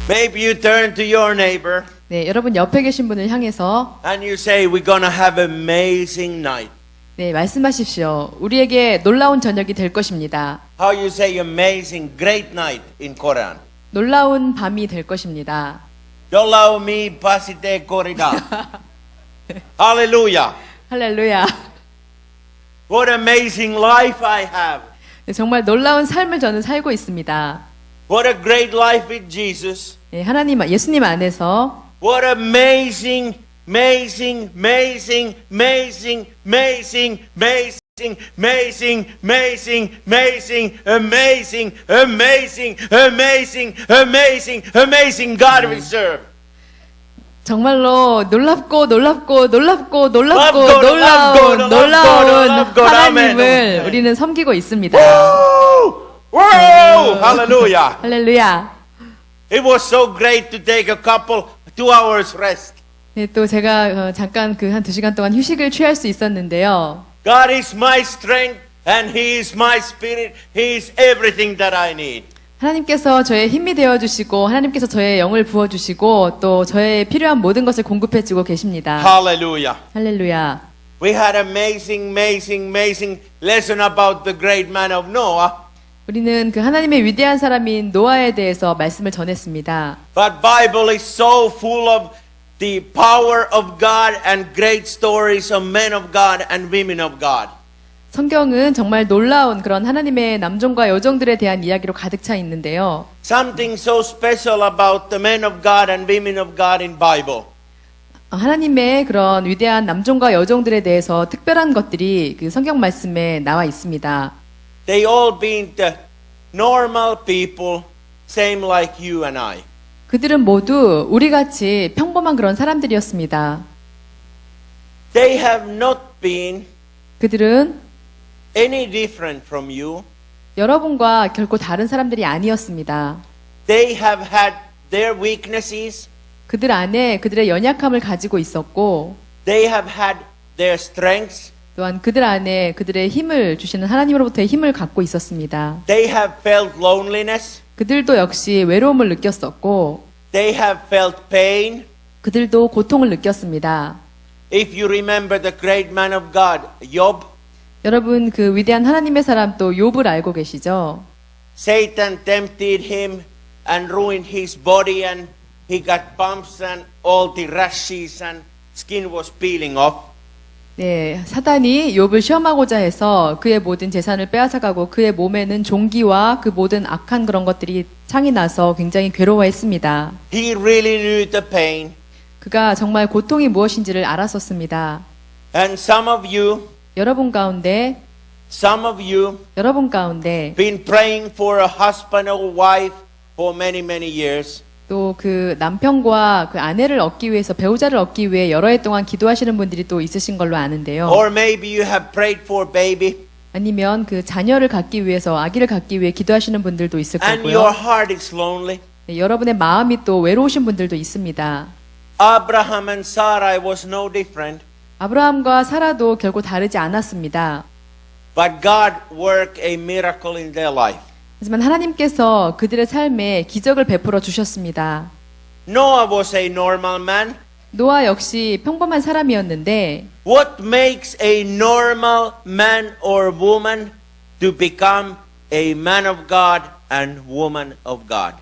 Maybe you turn to your neighbor 네, 여러분 옆에 계신 분을 향해서 and you say, we're going to have an amazing night. 네, 말씀하십시오. 우리에게 놀라운 저녁이 될 것입니다. How you say amazing, great night in Quran? 놀라운 밤이 될 것입니다. Yolao mi pasite korida. Hallelujah. 할렐루야. What amazing life I have. 네, 정말 놀라운 삶을 저는 살고 있습니다. What a great life with Jesus. 네, 예수님 안에서 What amazing, amazing, amazing, amazing, amazing, amazing, amazing, amazing, amazing, amazing, amazing, amazing, amazing, amazing God we serve. 정말로 놀랍고 놀랍고 놀랍고 놀랍고 Love God, 놀라운 love God, 놀라운 love God. 하나님을 Amen. 우리는 섬기고 있습니다. Woo! Woo! Hallelujah. 할렐루야. It was so great to take a couple 2 hours rest. 네, 또 제가 잠깐 그 한 2시간 동안 휴식을 취할 수 있었는데요. God is my strength and He is my spirit. He is everything that I need. 하나님께서 저의 힘이 되어주시고 하나님께서 저의 영을 부어주시고 또 저의 필요한 모든 것을 공급해주고 계십니다. Hallelujah. 할렐루야. We had amazing, amazing, amazing lesson about the great man of Noah. 우리는 그 하나님의 위대한 사람인 노아에 대해서 말씀을 전했습니다. But Bible is so full of the power of God and great stories of men of God and women of God. 성경은 정말 놀라운 그런 하나님의 남종과 여종들에 대한 이야기로 가득 차 있는데요. Something so special about the men of God and women of God in Bible. 하나님의 그런 위대한 남종과 여종들에 대해서 특별한 것들이 그 성경 말씀에 나와 있습니다. They all been the normal people, same like you and I. 그들은 모두 우리같이 평범한 그런 사람들이었습니다. They have not been 그들은 any different from you. 여러분과 결코 다른 사람들이 아니었습니다. They have had their weaknesses. 그들 안에 그들의 연약함을 가지고 있었고 They have had their strengths. 또한 그들 안에 그들의 힘을 주시는 하나님으로부터의 힘을 갖고 있었습니다. They have felt loneliness. 그들도 역시 외로움을 느꼈었고 They have felt pain. 그들도 고통을 느꼈습니다. If you remember the great man of God, Job, 여러분 그 위대한 하나님의 사람 또 욥을 알고 계시죠? Satan tempted him and ruined his body and he got bumps and all the rashes and skin was peeling off. 네, 사단이 욥을 시험하고자 해서 그의 모든 재산을 빼앗아가고 그의 몸에는 종기와 그 모든 악한 그런 것들이 창이 나서 굉장히 괴로워했습니다. He really knew the pain. 그가 정말 고통이 무엇인지를 알았었습니다. And some of you 여러분 가운데 been praying for a husband or wife for many, many years. 또 그 남편과 그 아내를 얻기 위해서 배우자를 얻기 위해 여러 해 동안 기도하시는 분들이 또 있으신 걸로 아는데요. Or maybe you have prayed for baby 아니면 그 자녀를 갖기 위해서 아기를 갖기 위해 기도하시는 분들도 있을 and your 거고요. heart is lonely. 네, 여러분의 마음이 또 외로우신 분들도 있습니다. Abraham and Sarai was no different. 아브라함과 사라도 결코 다르지 않았습니다. But God worked a miracle in their life. 하지만 하나님께서 그들의 삶에 기적을 베풀어 주셨습니다. Noah was a normal man. 노아 역시 평범한 사람이었는데 What makes a normal man or woman to become a man of God and woman of God?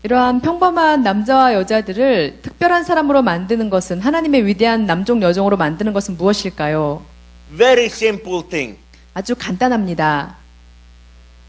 이러한 평범한 남자와 여자들을 특별한 사람으로 만드는 것은 하나님의 위대한 남종 여종으로 만드는 것은 무엇일까요? Very simple thing. 아주 간단합니다.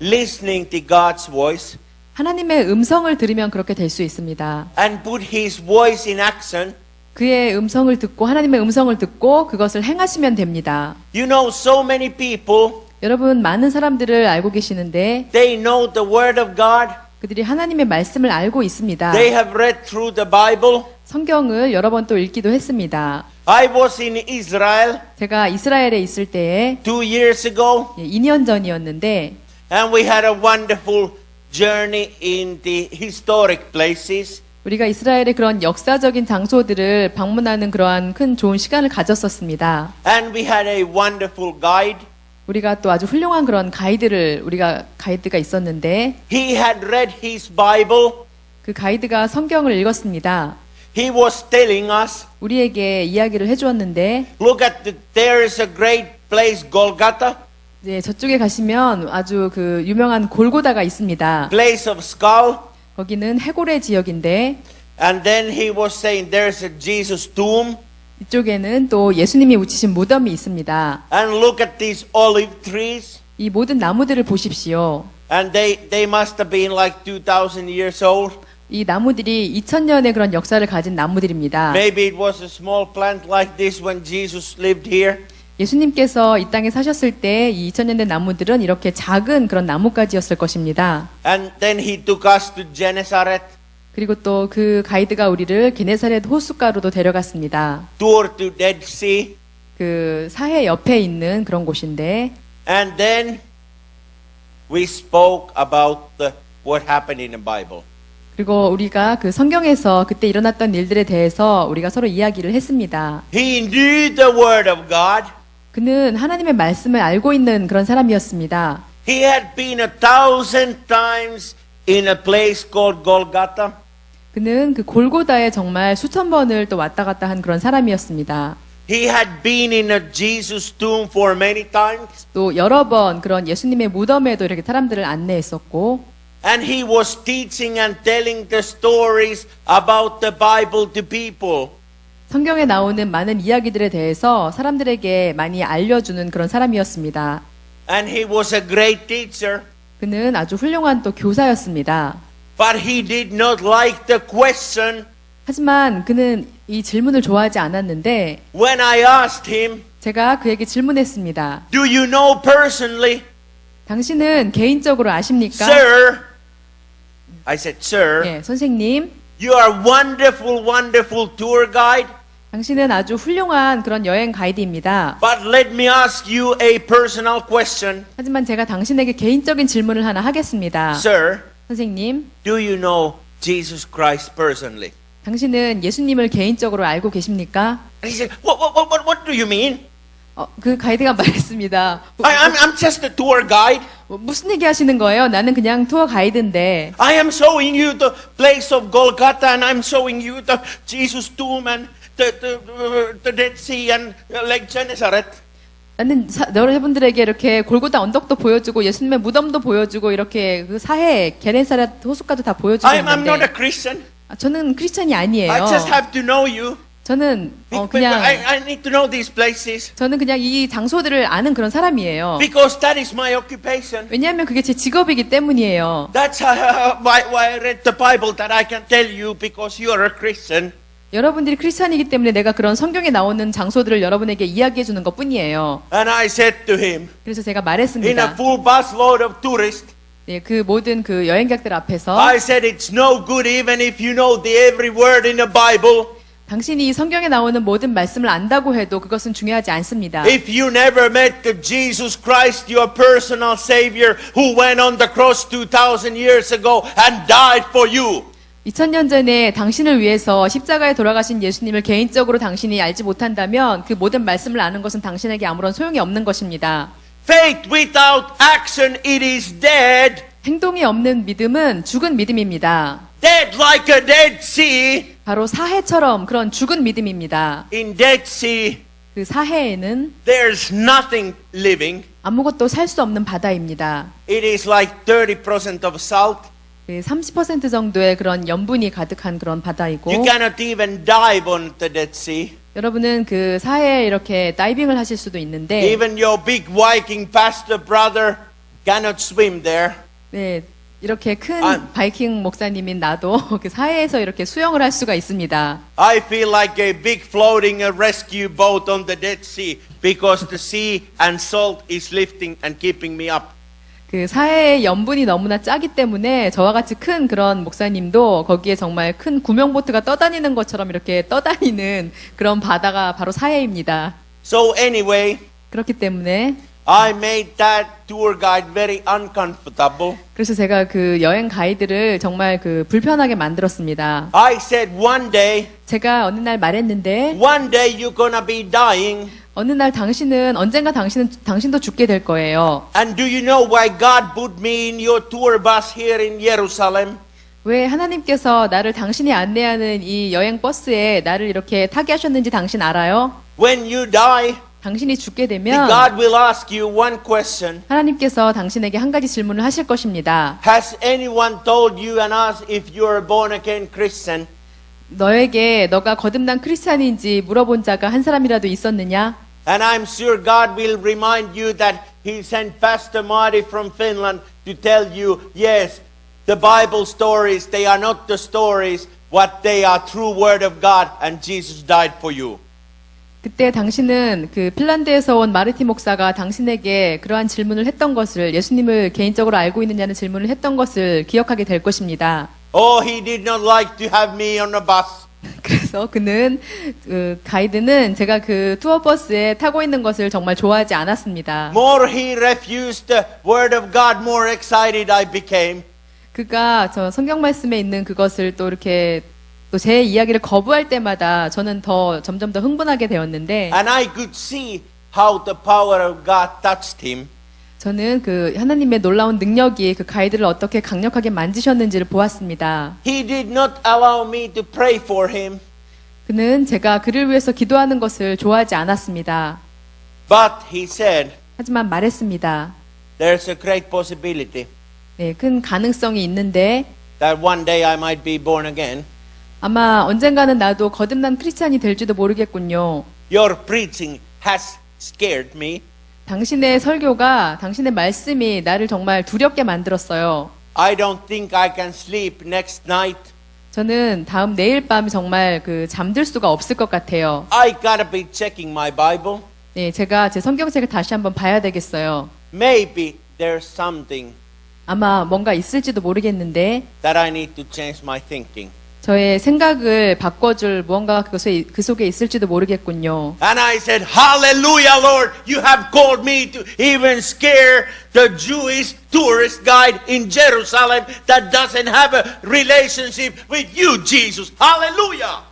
Listening to God's voice 하나님의 음성을 들으면 그렇게 될 수 있습니다. and put His voice in action. 그의 음성을 듣고 하나님의 음성을 듣고 그것을 행하시면 됩니다. You know, so many people, 여러분 많은 사람들을 알고 계시는데 they know the Word of God. 그들이 하나님의 말씀을 알고 있습니다. They have read through the Bible. 성경을 여러 번 또 읽기도 했습니다. I was in Israel 제가 이스라엘에 있을 때에 2 years ago 2년 전이었는데 and we had a wonderful journey in the historic places. 우리가 이스라엘의 그런 역사적인 장소들을 방문하는 그러한 큰 좋은 시간을 가졌었습니다. And we had a wonderful guide. 우리가 또 아주 훌륭한 그런 가이드가 있었는데 He had read his Bible. 그 가이드가 성경을 읽었습니다. He was telling us, 우리에게 이야기를 해주었는데, look at there is a great place, Golgotha, 이제 저쪽에 가시면 아주 그 유명한 골고다가 있습니다. place of skull. 거기는 해골의 지역인데, And then he was saying there's a Jesus tomb. 이쪽에는 또 예수님이 묻히신 무덤이 있습니다. And look at these olive trees. 이 모든 나무들을 보십시오. And they must have been like 2,000 years old. 이 나무들이 2000년의 그런 역사를 가진 나무들입니다. Maybe it was a small plant like this when Jesus lived here. 예수님께서 이 땅에 사셨을 때 이 2000년 된 나무들은 이렇게 작은 그런 나뭇가지였을 것입니다. And then he took us to Gennesaret, 그리고 또 그 가이드가 우리를 게네사렛 호숫가로도 데려갔습니다. tour to Dead Sea. 그 사해 옆에 있는 그런 곳인데, And then we spoke about what happened in the Bible. 그리고 우리가 그 성경에서 그때 일어났던 일들에 대해서 우리가 서로 이야기를 했습니다. He knew the Word of God. 그는 하나님의 말씀을 알고 있는 그런 사람이었습니다. He had been 1,000 times in a place called Golgotha. 그는 그 골고다에 정말 수천 번을 또 왔다 갔다 한 그런 사람이었습니다. He had been in a Jesus tomb for many times. 또 여러 번 그런 예수님의 무덤에도 이렇게 사람들을 안내했었고, And he was teaching and telling the stories about the Bible to people. 성경에 나오는 많은 이야기들에 대해서 사람들에게 많이 알려주는 그런 사람이었습니다. And he was a great teacher. 그는 아주 훌륭한 또 교사였습니다. But he did not like the question. 하지만 그는 이 질문을 좋아하지 않았는데, When I asked him, 제가 그에게 질문했습니다. do you know personally? 당신은 개인적으로 아십니까? Sir, I said, sir, 예, 선생님, you are wonderful, wonderful tour guide. 당신은 아주 훌륭한 그런 여행 가이드입니다. But let me ask you a personal question. 하지만 제가 당신에게 개인적인 질문을 하나 하겠습니다. Sir, 선생님, do you know Jesus Christ personally? 당신은 예수님을 개인적으로 알고 계십니까? And he said, what do you mean? 그 가이드가 말했습니다. I'm just a tour guide. 무슨 얘기 하시는 거예요? 나는 그냥 투어 가이드인데. I am showing you the place of Golgotha and I'm showing you the Jesus tomb and the Dead Sea and Lake Gennesaret. 나는 여러분들에게 이렇게 골고다 언덕도 보여주고 예수님의 무덤도 보여주고 이렇게 그 사해 게네사렛 호숫가도 다 보여주고 I'm not 있는데, a Christian. 저는 크리스찬이 아니에요. I just have to know you. 저는 Because I 그냥 need to know these places. 저는 그냥 이 장소들을 아는 그런 사람이에요. Because that is my occupation. 왜냐하면 그게 제 직업이기 때문이에요. That's why I read the Bible, that I can tell you because you are a Christian. 여러분들이 크리스찬이기 때문에 내가 그런 성경에 나오는 장소들을 여러분에게 이야기해 주는 것 뿐이에요. And I said to him, 그래서 제가 in a 말했습니다. full busload of tourists, 네, 그 모든 그 여행객들 앞에서 I said it's no good even if you know the every word in the Bible. 당신이 이 성경에 나오는 모든 말씀을 안다고 해도 그것은 중요하지 않습니다. If you never met the Jesus Christ, your personal Savior, who went on the cross 2,000 years ago and died for you. 2000년 전에 당신을 위해서 십자가에 돌아가신 예수님을 개인적으로 당신이 알지 못한다면 그 모든 말씀을 아는 것은 당신에게 아무런 소용이 없는 것입니다. Faith without action, it is dead. 행동이 없는 믿음은 죽은 믿음입니다. Dead like a dead sea. 바로 사해처럼 그런 죽은 믿음입니다. In Dead Sea, 그 사해에는 there's nothing living. 아무것도 살 수 없는 바다입니다. It is like 30% of salt. 30% 정도의 그런 염분이 가득한 그런 바다이고, You cannot even dive on the Dead Sea. 여러분은 그 사해에 이렇게 다이빙을 하실 수도 있는데, Even your big Viking pastor brother cannot swim there. 네, 이렇게 큰 바이킹 목사님인 나도 그 사해에서 이렇게 수영을 할 수가 있습니다. I feel like a big floating rescue boat on the Dead Sea because the sea and salt is lifting and keeping me up. 그 사해의 염분이 너무나 짜기 때문에 저와 같이 큰 그런 목사님도 거기에 정말 큰 구명보트가 떠다니는 것처럼 이렇게 떠다니는 그런 바다가 바로 사해입니다. So anyway, 그렇기 때문에 I made that tour guide very uncomfortable. 그래서 제가 그 여행 가이드를 정말 그 불편하게 만들었습니다. I said one day 제가 어느 날 말했는데, one day you're gonna be dying. 어느 날 언젠가 당신도 죽게 될 거예요. And do you know why God put me in your tour bus here in Jerusalem? 왜 하나님께서 나를 당신이 안내하는 이 여행 버스에 나를 이렇게 타게 하셨는지 당신 알아요? When you die, 당신이 죽게 되면 God will ask you one question. 하나님께서 당신에게 한 가지 질문을 하실 것입니다. Has anyone told you and us if you are a born again Christian? 너에게 너가 거듭난 크리스찬인지 물어본 자가 한 사람이라도 있었느냐? And I'm sure God will remind you that He sent Pastor Marty from Finland to tell you, yes, the Bible stories, they are not the stories, what they are true word of God, and Jesus died for you. 그때 당신은 그 핀란드에서 온 마르티 목사가 당신에게 그러한 질문을 했던 것을 예수님을 개인적으로 알고 있느냐는 질문을 했던 것을 기억하게 될 것입니다. Oh, he did not like to have me on a bus. 그래서 그는 그 가이드는 제가 그 투어 버스에 타고 있는 것을 정말 좋아하지 않았습니다. More he refused the word of God, more excited I became. 그가 저 성경 말씀에 있는 그것을 또 이렇게 또 제 이야기를 거부할 때마다 저는 더 점점 더 흥분하게 되었는데 And I could see how the power of God touched him. 저는 그 하나님의 놀라운 능력이 그 가이드를 어떻게 강력하게 만지셨는지를 보았습니다. He did not allow me to pray for him, 그는 제가 그를 위해서 기도하는 것을 좋아하지 않았습니다. but he said, 하지만 말했습니다. there's a great possibility 네, 큰 가능성이 있는데 that one day I might be born again. 아마 언젠가는 나도 거듭난 크리스찬이 될지도 모르겠군요. Your preaching has scared me. 당신의 설교가, 당신의 말씀이 나를 정말 두렵게 만들었어요. I don't think I can sleep next night. 저는 다음 내일 밤 정말 그 잠들 수가 없을 것 같아요. I gotta be checking my Bible. 네, 제가 제 성경책을 다시 한번 봐야 되겠어요. Maybe there's something 아마 뭔가 있을지도 모르겠는데 that I need to change my thinking. 저의 생각을 바꿔줄 무언가가 그 속에 있을지도 모르겠군요. And I said, Hallelujah, Lord, you have called me to even scare the Jewish tourist guide in Jerusalem that doesn't have a relationship with you, Jesus. Hallelujah.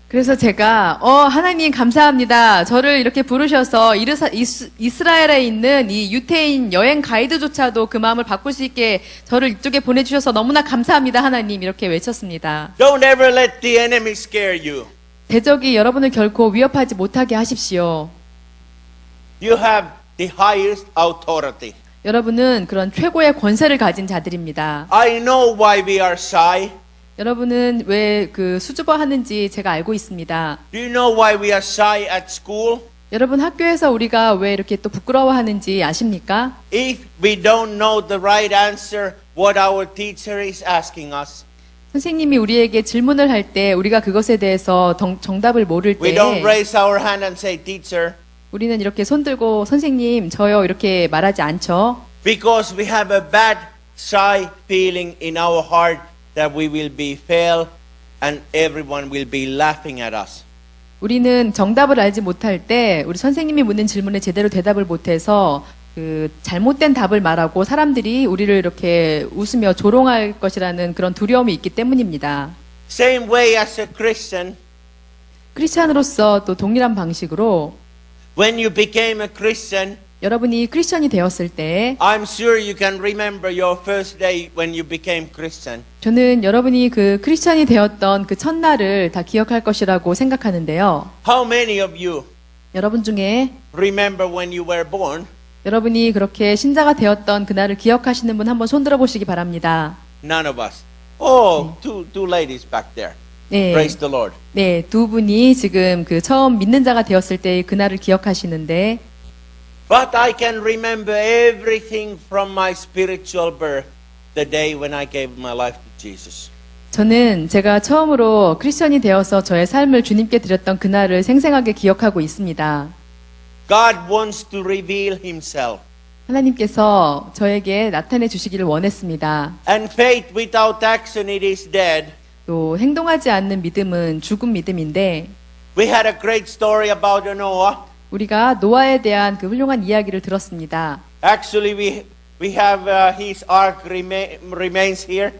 그래서 제가 하나님 감사합니다. 저를 이렇게 부르셔서 이스라엘에 있는 이 유태인 여행 가이드조차도 그 마음을 바꿀 수 있게 저를 이쪽에 보내주셔서 너무나 감사합니다. 하나님 이렇게 외쳤습니다. Don't ever let the enemy scare you. 대적이 여러분을 결코 위협하지 못하게 하십시오. You have the highest authority. 여러분은 그런 최고의 권세를 가진 자들입니다. I know why we are shy. 여러분은 왜 그 수줍어하는지 제가 알고 있습니다. Do you know why we are shy at school? 여러분 학교에서 우리가 왜 이렇게 또 부끄러워하는지 아십니까? If we don't know the right answer, what our teacher is asking us, 선생님이 우리에게 질문을 할 때 우리가 그것에 대해서 정답을 모를 we 때 don't raise our hand and say, Teacher, 우리는 이렇게 손 들고 선생님 저요 이렇게 말하지 않죠. because we have a bad, shy feeling in our heart that we will be failed and everyone will be laughing at us. 우리는 정답을 알지 못할 때 우리 선생님이 묻는 질문에 제대로 대답을 못해서 그 잘못된 답을 말하고 사람들이 우리를 이렇게 웃으며 조롱할 것이라는 그런 두려움이 있기 때문입니다. Same way as a Christian, 크리스찬으로서 또 동일한 방식으로 when you became a Christian, 여러분이 크리스찬이 되었을 때 I'm sure you can remember your first day when you became Christian. 저는 여러분이 그 크리스찬이 되었던 그 첫날을 다 기억할 것이라고 생각하는데요. How many of you 여러분 중에 remember when you were born? 여러분이 그렇게 신자가 되었던 그날을 기억하시는 분 한번 손들어 보시기 바랍니다. None of us. Oh, two ladies back there. 네, Praise the Lord. 네, 두 분이 지금 그 처음 믿는 자가 되었을 때 그날을 기억하시는데 But I can remember everything from my spiritual birth, the day when I gave my life to Jesus. 저는 제가 처음으로 크리스천이 되어서 저의 삶을 주님께 드렸던 그날을 생생하게 기억하고 있습니다. God wants to reveal Himself. 하나님께서 저에게 나타내 주시기를 원했습니다. And faith without action, it is dead. 또 행동하지 않는 믿음은 죽은 믿음인데 We had a great story about Noah. 우리가 노아에 대한 그 훌륭한 이야기를 들었습니다. Actually, we have his ark remains here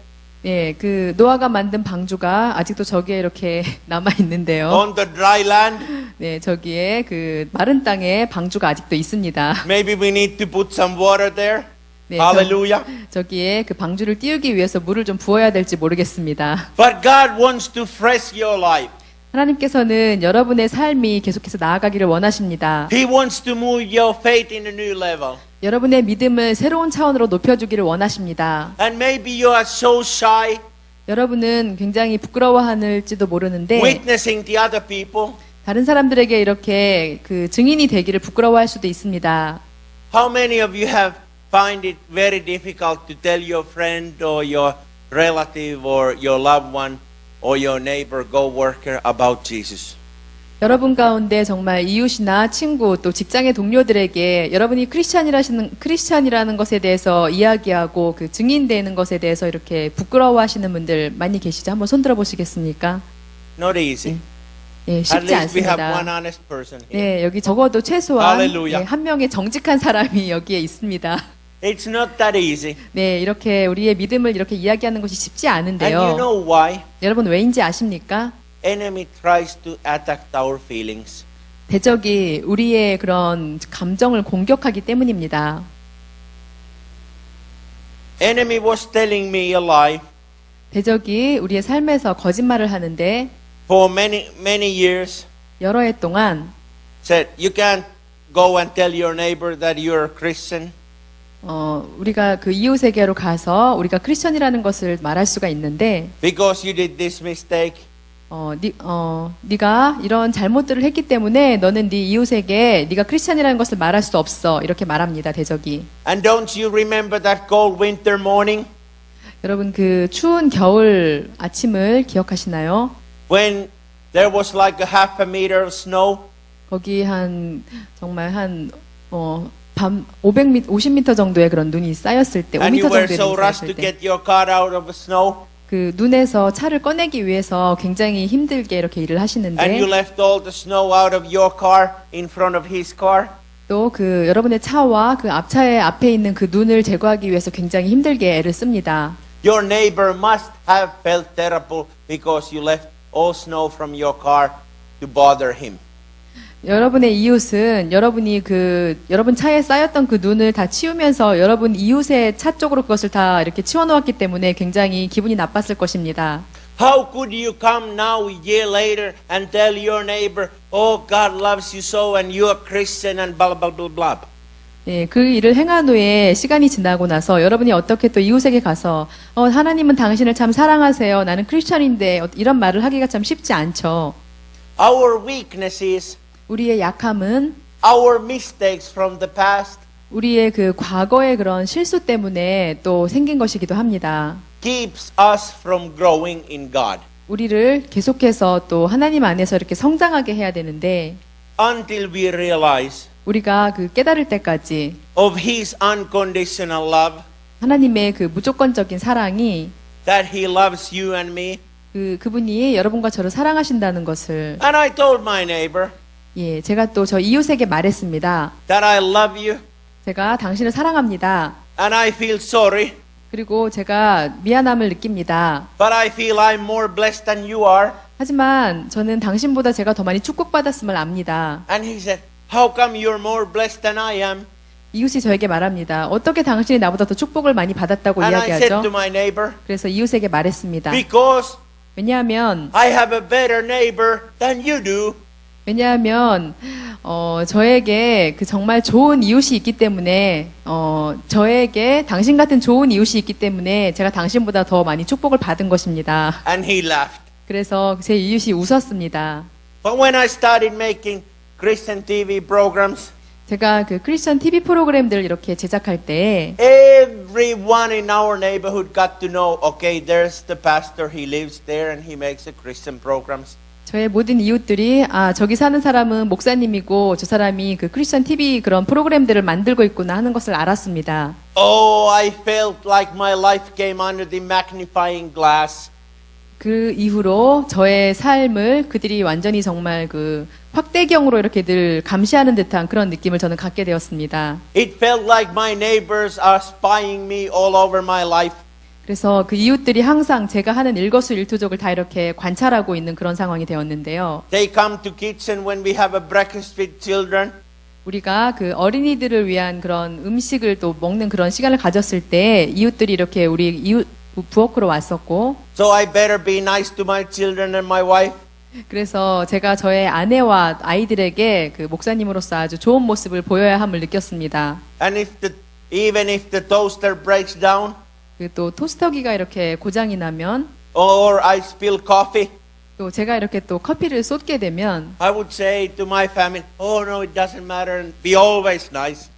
예, 그 노아가 만든 방주가 아직도 저기에 이렇게 남아 있는데요. on the dry land. 네, 저기에 그 마른 땅에 방주가 아직도 있습니다. Maybe we need to put some water there. 네, Hallelujah. 저기에 그 방주를 띄우기 위해서 물을 좀 부어야 될지 모르겠습니다. But God wants to fresh your life. 하나님께서는 여러분의 삶이 계속해서 나아가기를 원하십니다. He wants to move your faith in a new level. 여러분의 믿음을 새로운 차원으로 높여주기를 원하십니다. And maybe you are so shy, 여러분은 굉장히 부끄러워할지도 모르는데 witnessing to other people. 다른 사람들에게 이렇게 그 증인이 되기를 부끄러워할 수도 있습니다. How many of you have find it very difficult to tell your friend or your relative or your loved one or your neighbor, co-worker about Jesus? 여러분 가운데 정말 이웃이나 친구 또 직장의 동료들에게 여러분이 크리스찬이라는 것에 대해서 이야기하고 그 증인되는 것에 대해서 이렇게 부끄러워하시는 분들 많이 계시죠? 한번 손들어 보시겠습니까? Not easy. 예, At 쉽지 least we have one 않습니다. honest person here. 네, 여기 적어도 최소한 할렐루야. 한 명의 정직한 사람이 여기에 있습니다. It's not that easy. 네, 이렇게 우리의 믿음을 이렇게 이야기하는 것이 쉽지 And 않은데요. you know why? 여러분 왜인지 아십니까? Enemy tries to attack our feelings. 대적이 우리의 그런 감정을 공격하기 때문입니다. Enemy was telling me a lie 대적이 우리의 삶에서 거짓말을 하는데 for many years. 여러 해 동안 Said you can't go and tell your neighbor that you're a Christian. 우리가 그 이웃에게로 가서 우리가 크리스천이라는 것을 말할 수가 있는데 Because you did this mistake. 네가 이런 잘못들을 했기 때문에 너는 네 이웃에게 네가 크리스천이라는 것을 말할 수 없어 이렇게 말합니다. 대적이. And don't you remember that cold winter morning 여러분 그 추운 겨울 아침을 기억하시나요? when there was like a half a meter of snow? 거기 정말 밤 50m 정도의 그런 눈이 쌓였을 때, And 5m you were 정도의 so 눈이 rushed to 쌓였을 때, get your car out of the snow. 그 눈에서 차를 꺼내기 위해서 굉장히 힘들게 이렇게 일을 And you 하시는데, left all the snow out of your car in front of his car. 또 그 여러분의 차와 그 앞차의 앞에 있는 그 눈을 제거하기 위해서 굉장히 힘들게 애를 씁니다. Your neighbor must have felt terrible because you left all snow from your car to bother him. 여러분의 이웃은 여러분 차에 쌓였던 그 눈을 다 치우면서 여러분 이웃의 차 쪽으로 그것을 다 이렇게 치워놓았기 때문에 굉장히 기분이 나빴을 것입니다. How could you come now a year later and tell your neighbor, oh, God loves you so and you're a Christian and blah, blah, blah, blah. 예, 그 일을 행한 후에 시간이 지나고 나서 여러분이 어떻게 또 이웃에게 가서 하나님은 당신을 참 사랑하세요. 나는 크리스천인데 이런 말을 하기가 참 쉽지 않죠. Our weaknesses, 우리의 약함은 our mistakes from the past 우리의 그 과거의 그런 실수 때문에 또 생긴 것이기도 합니다. keeps us from growing in God 우리를 계속해서 또 하나님 안에서 이렇게 성장하게 해야 되는데 until we realize 우리가 그 깨달을 때까지 of His unconditional love, 하나님의 그 무조건적인 사랑이 that He loves you and me. 그분이 여러분과 저를 사랑하신다는 것을 And I told my neighbor 예, 제가 또 저 이웃에게 말했습니다. that I love you 제가 당신을 사랑합니다. and I feel sorry, 그리고 제가 미안함을 느낍니다. but I feel I'm more blessed than you are. 하지만 저는 당신보다 제가 더 많이 축복받았음을 압니다. And he said, how come you're more blessed than I am? 이웃이 저에게 말합니다. 어떻게 당신이 나보다 더 축복을 많이 받았다고 And I said to 이야기하죠? my neighbor, 그래서 이웃에게 말했습니다. because 왜냐하면 I have a better neighbor than you do. 저에게 그 정말 좋은 이웃이 있기 때문에 저에게 당신 같은 좋은 이웃이 있기 때문에 제가 당신보다 더 많이 축복을 받은 것입니다. And he laughed. 그래서 제 이웃이 웃었습니다. But when I started making Christian TV programs, 제가 그 크리스천 TV 프로그램들을 이렇게 제작할 때 everyone in our neighborhood got to know, okay, there's the pastor, he lives there and he makes the Christian programs. 저의 모든 이웃들이 저기 사는 사람은 목사님이고 저 사람이 그 크리스천 TV 그런 프로그램들을 만들고 있구나 하는 것을 알았습니다. Oh, I felt like my life came under the magnifying glass. 그 이후로 저의 삶을 그들이 완전히 정말 그 확대경으로 이렇게 늘 감시하는 듯한 그런 느낌을 저는 갖게 되었습니다. It felt like my neighbors are spying me all over my life. 그래서 그 이웃들이 항상 제가 하는 일거수일투족을 다 이렇게 관찰하고 있는 그런 상황이 되었는데요. They come to kitchen when we have a breakfast with children. 우리가 그 어린이들을 위한 그런 음식을 또 먹는 그런 시간을 가졌을 때 이웃들이 이렇게 우리 이웃 부엌으로 왔었고 So I better be nice to my children and my wife. 그래서 제가 저의 아내와 아이들에게 그 목사님으로서 아주 좋은 모습을 보여야 함을 느꼈습니다. And even if the toaster breaks down 그 또 토스터기가 이렇게 고장이 나면 or I spill coffee, 또 제가 이렇게 또 커피를 쏟게 되면 I would say to my family, oh no, it doesn't matter and be always nice.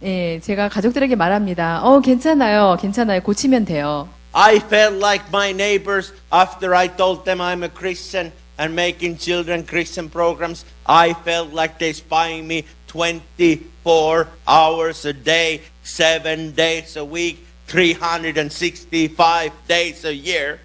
예, 제가 가족들에게 말합니다. 괜찮아요. 괜찮아요. 고치면 돼요. I felt like my neighbors after I told them I'm a Christian and making children Christian programs. I felt like they spying me 24 hours a day, 7 days a week, 365 days a year.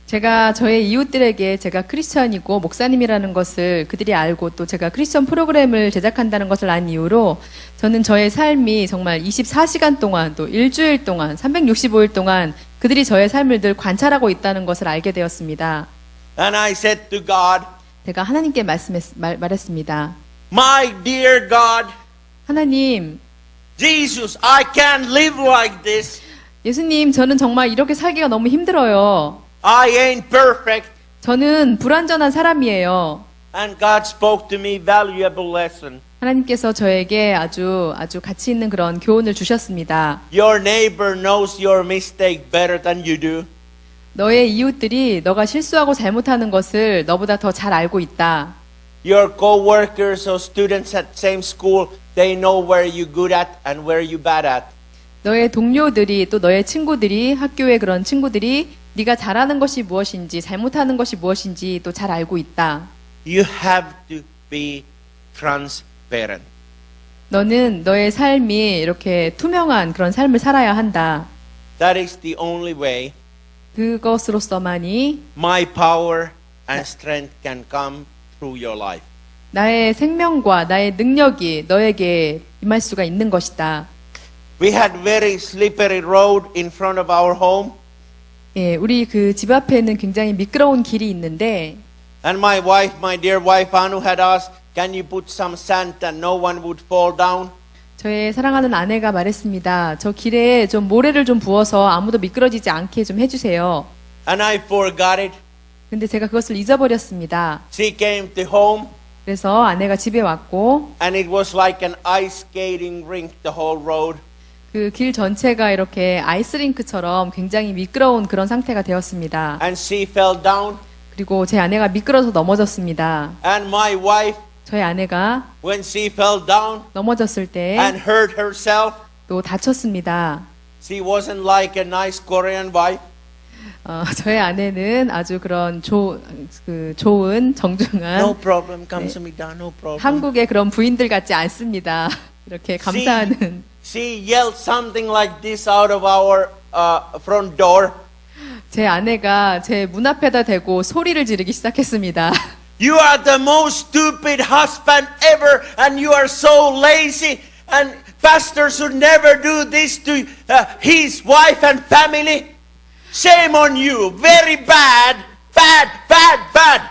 제가 저의 이웃들에게 제가 크리스천이고 목사님이라는 것을 그들이 알고 또 제가 크리스천 프로그램을 제작한다는 것을 안 이유로 저는 저의 삶이 정말 24시간 동안 또 일주일 동안 365일 동안 그들이 저의 삶을 늘 관찰하고 있다는 것을 알게 되었습니다. And I said to God, 제가 하나님께 말했습니다. my dear God, 하나님, Jesus, I can't live like this. 예수님, 저는 정말 이렇게 살기가 너무 힘들어요. I ain't perfect. 저는 불완전한 사람이에요. And God spoke to me valuable lesson. 하나님께서 저에게 아주 가치 있는 그런 교훈을 주셨습니다. Your neighbor knows your mistake better than you do. 너의 이웃들이 너가 실수하고 잘못하는 것을 너보다 더 잘 알고 있다. Your co-workers or students at same school, they know where you good at and where you bad at. 너의 동료들이 또 너의 친구들이 학교의 그런 친구들이 네가 잘하는 것이 무엇인지 잘못하는 것이 무엇인지 또 잘 알고 있다. You have to be transparent. 너는 너의 삶이 이렇게 투명한 그런 삶을 살아야 한다. That is the only way 그것으로서만이 my power and strength can come through your life. 나의 생명과 나의 능력이 너에게 임할 수가 있는 것이다. We had very slippery road in front of our home. 예, 우리 그 집 앞에는 굉장히 미끄러운 길이 있는데 And my wife, my dear wife Anu had asked, can you put some sand that no one would fall down? 저의 사랑하는 아내가 말했습니다. 저 길에 좀 모래를 좀 부어서 아무도 미끄러지지 않게 좀 해주세요. And I forgot it. 근데 제가 그것을 잊어버렸습니다. She came to home 그래서 아내가 집에 왔고 and it was like an ice skating rink the whole road. 그 길 전체가 이렇게 아이스링크처럼 굉장히 미끄러운 그런 상태가 되었습니다. And she fell down. 그리고 제 아내가 미끄러서 넘어졌습니다. And my wife, 저희 아내가 when she fell down 넘어졌을 때 and hurt herself, 또 다쳤습니다. she wasn't like a nice Korean wife. 저의 아내는 아주 그런 좋은 정중한 No problem, come to me down, no problem. 한국의 그런 부인들 같지 않습니다. 이렇게 감사하는. She yelled something like this out of our front door. 제 아내가 제 문 앞에다 대고 소리를 지르기 시작했습니다. You are the most stupid husband ever, and you are so lazy, and pastor should never do this to his wife and family. Shame on you, very bad, bad, bad, bad.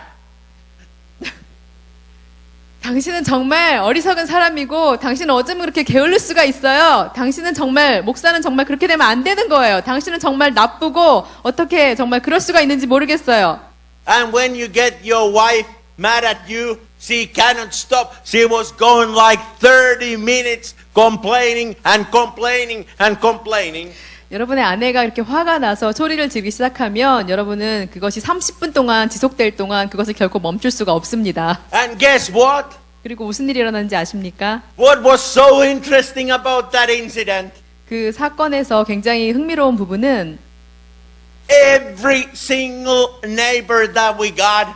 당신은 정말 어리석은 사람이고 당신은 어쩌면 그렇게 게을릴 수가 있어요. 당신은 정말 목사는 정말 그렇게 되면 안 되는 거예요. 당신은 정말 나쁘고 어떻게 정말 그럴 수가 있는지 모르겠어요. And when you get your wife mad at you, she cannot stop. She was going like 30 minutes complaining and complaining and complaining. 여러분의 아내가 이렇게 화가 나서 소리를 지르기 시작하면 여러분은 그것이 30분 동안 지속될 동안 그것을 결코 멈출 수가 없습니다. And guess what? 그리고 무슨 일이 일어났는지 아십니까? What was so interesting about that incident? 그 사건에서 굉장히 흥미로운 부분은 Every single neighbor that we got,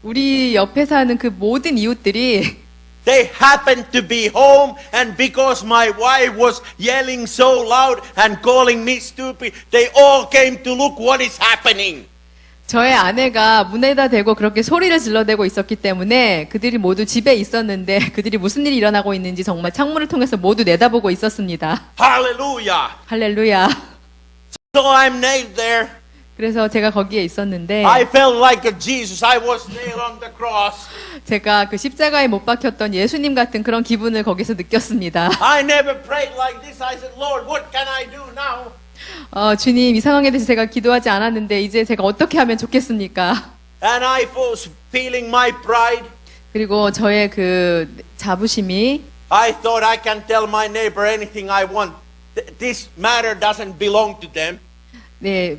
우리 옆에 사는 그 모든 이웃들이 they happened to be home, and because my wife was yelling so loud and calling me stupid, they all came to look what is happening. 저의 아내가 문에다 대고 그렇게 소리를 질러대고 있었기 때문에 그들이 모두 집에 있었는데 그들이 무슨 일이 일어나고 있는지 정말 창문을 통해서 모두 내다보고 있었습니다. Hallelujah. 할렐루야. So I'm nailed there. 그래서 제가 거기에 있었는데 I felt like a Jesus. I was nailed on the cross. 제가 그 십자가에 못 박혔던 예수님 같은 그런 기분을 거기서 느꼈습니다. I never prayed like this. I said, Lord, what can I do now? 주님, 이 상황에 대해서 제가 기도하지 않았는데 이제 제가 어떻게 하면 좋겠습니까? And I was feeling my pride. 그리고 저의 그 자부심이 I thought I can tell my neighbor anything I want. This matter doesn't belong to them. 네,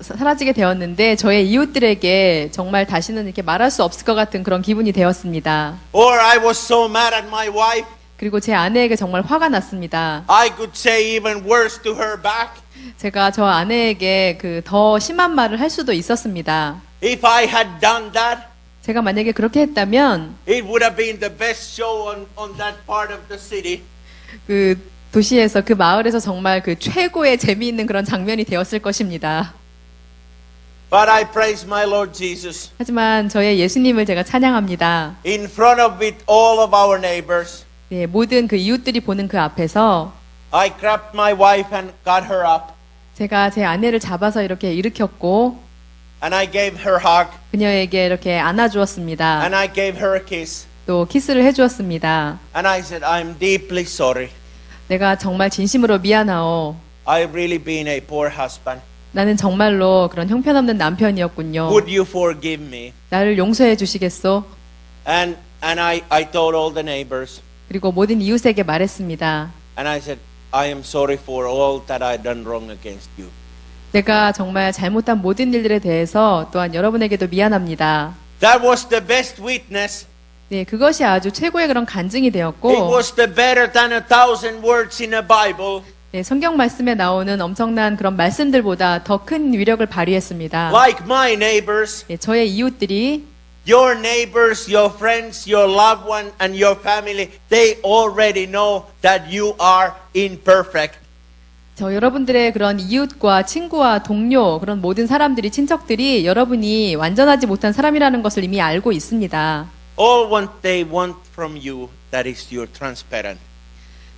사라지게 되었는데 저의 이웃들에게 정말 다시는 이렇게 말할 수 없을 것 같은 그런 기분이 되었습니다. Or I was so mad at my wife. 그리고 제 아내에게 정말 화가 났습니다. I could say even worse to her back. 제가 저 아내에게 그 더 심한 말을 할 수도 있었습니다. If I had done that, 제가 만약에 그렇게 했다면 it would have been the best show on that part of the city. 그 도시에서 그 마을에서 정말 그 최고의 재미있는 그런 장면이 되었을 것입니다. But I praise my Lord Jesus. 하지만 저의 예수님을 제가 찬양합니다. In front of it, all of our neighbors, 네, 모든 그 이웃들이 보는 그 앞에서 I grabbed my wife and got her up. 제가 제 아내를 잡아서 이렇게 일으켰고 And I gave her a hug. 그녀에게 이렇게 안아주었습니다. And I gave her a kiss. 또 키스를 해주었습니다. And I said, I'm deeply sorry. 내가 정말 진심으로 미안하오. I've really been a poor husband. 나는 정말로 그런 형편없는 남편이었군요. Would you forgive me? 나를 용서해 주시겠소? And I told all the neighbors. 그리고 모든 이웃에게 말했습니다. And I said, I am sorry for all that I've done wrong against you. 내가 정말 잘못한 모든 일들에 대해서 또한 여러분에게도 미안합니다. That was the best witness. 네, 그것이 아주 최고의 그런 간증이 It 되었고, was the better than 1,000 words in a Bible. 네, 성경 말씀에 나오는 엄청난 그런 말씀들보다 더 큰 위력을 발휘했습니다. Like my neighbors, 네, 저의 이웃들이 your neighbors, your friends, your loved one, and your family, they already know that you are imperfect. 저 여러분들의 그런 이웃과 친구와 동료, 그런 모든 사람들이, 친척들이 여러분이 완전하지 못한 사람이라는 것을 이미 알고 있습니다. All what they want from you, that is you're transparent.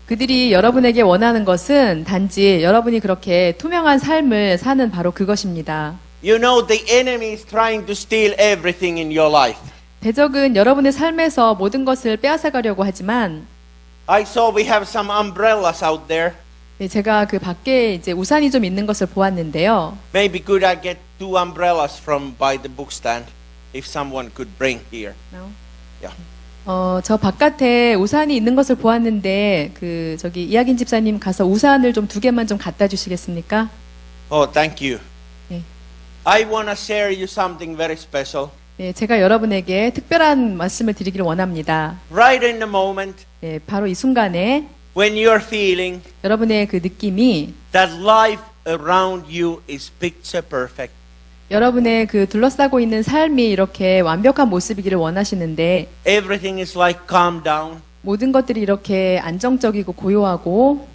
그들이 여러분에게 원하는 것은 단지 여러분이 그렇게 투명한 삶을 사는 바로 그것입니다. You know the enemy is trying to steal everything in your life. 대적은 여러분의 삶에서 모든 것을 빼앗아가려고 하지만 I saw we have some umbrellas out there. 네, 제가 그 밖에 이제 우산이 좀 있는 것을 보았는데요. Maybe could I get 2 umbrellas from by the bookstand if someone could bring here. Yeah. 저 바깥에 우산이 있는 것을 보았는데 그 저기 이학인 집사님 가서 우산을 좀 2개만 좀 갖다 주시겠습니까? Oh, thank you. 네. I want to share you something very special. 네, 제가 여러분에게 특별한 말씀을 드리기를 원합니다. Right in the moment 네, 바로 이 순간에 when you're feeling 여러분의 그 느낌이 that life around you is picture perfect. 여러분의 그 둘러싸고 있는 삶이 이렇게 완벽한 모습이기를 원하시는데 Everything is like calm down. 모든 것들이 이렇게 안정적이고 고요하고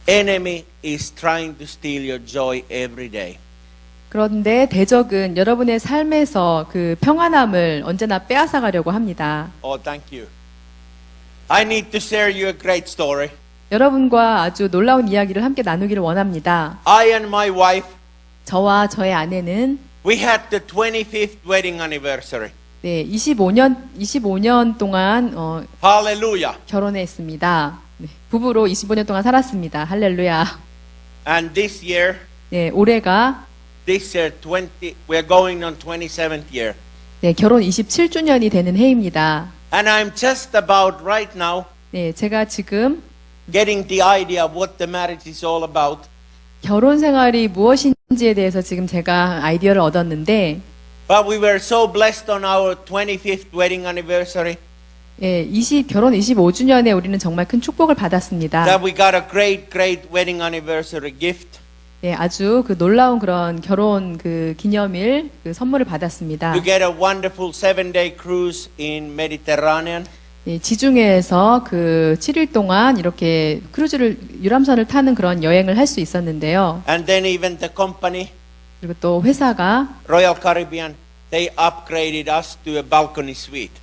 Enemy is trying to steal your joy every day. 그런데 대적은 여러분의 삶에서 그 평안함을 언제나 빼앗아 가려고 합니다. Oh, thank you. I need to share you a great story. 여러분과 아주 놀라운 이야기를 함께 나누기를 원합니다. I and my wife, 저와 저의 아내는 we had the 25th wedding anniversary. 네, 25년 동안 Hallelujah. 결혼했습니다. 네, 부부로 25년 동안 살았습니다. 할렐루야. And this year, 네, 올해가 we're going on 27th year. 네, 결혼 27주년이 되는 해입니다. And I'm just about right now 네, 제가 지금 getting the idea of what the marriage is all about. 결혼 생활이 무엇인지에 대해서 지금 제가 아이디어를 얻었는데, But we were so blessed on our 25th wedding anniversary 예, 결혼 25주년에 우리는 정말 큰 축복을 받았습니다. that we got a great wedding anniversary gift. 예, 아주 그 놀라운 그런 결혼 그 기념일 그 선물을 받았습니다. To get a wonderful 7-day cruise in Mediterranean. 예, 지중해에서 그 7일 동안 이렇게 크루즈를 유람선을 타는 그런 여행을 할 수 있었는데요. And then even the company, 그리고 또 회사가 Royal Caribbean, they upgraded us to a balcony suite.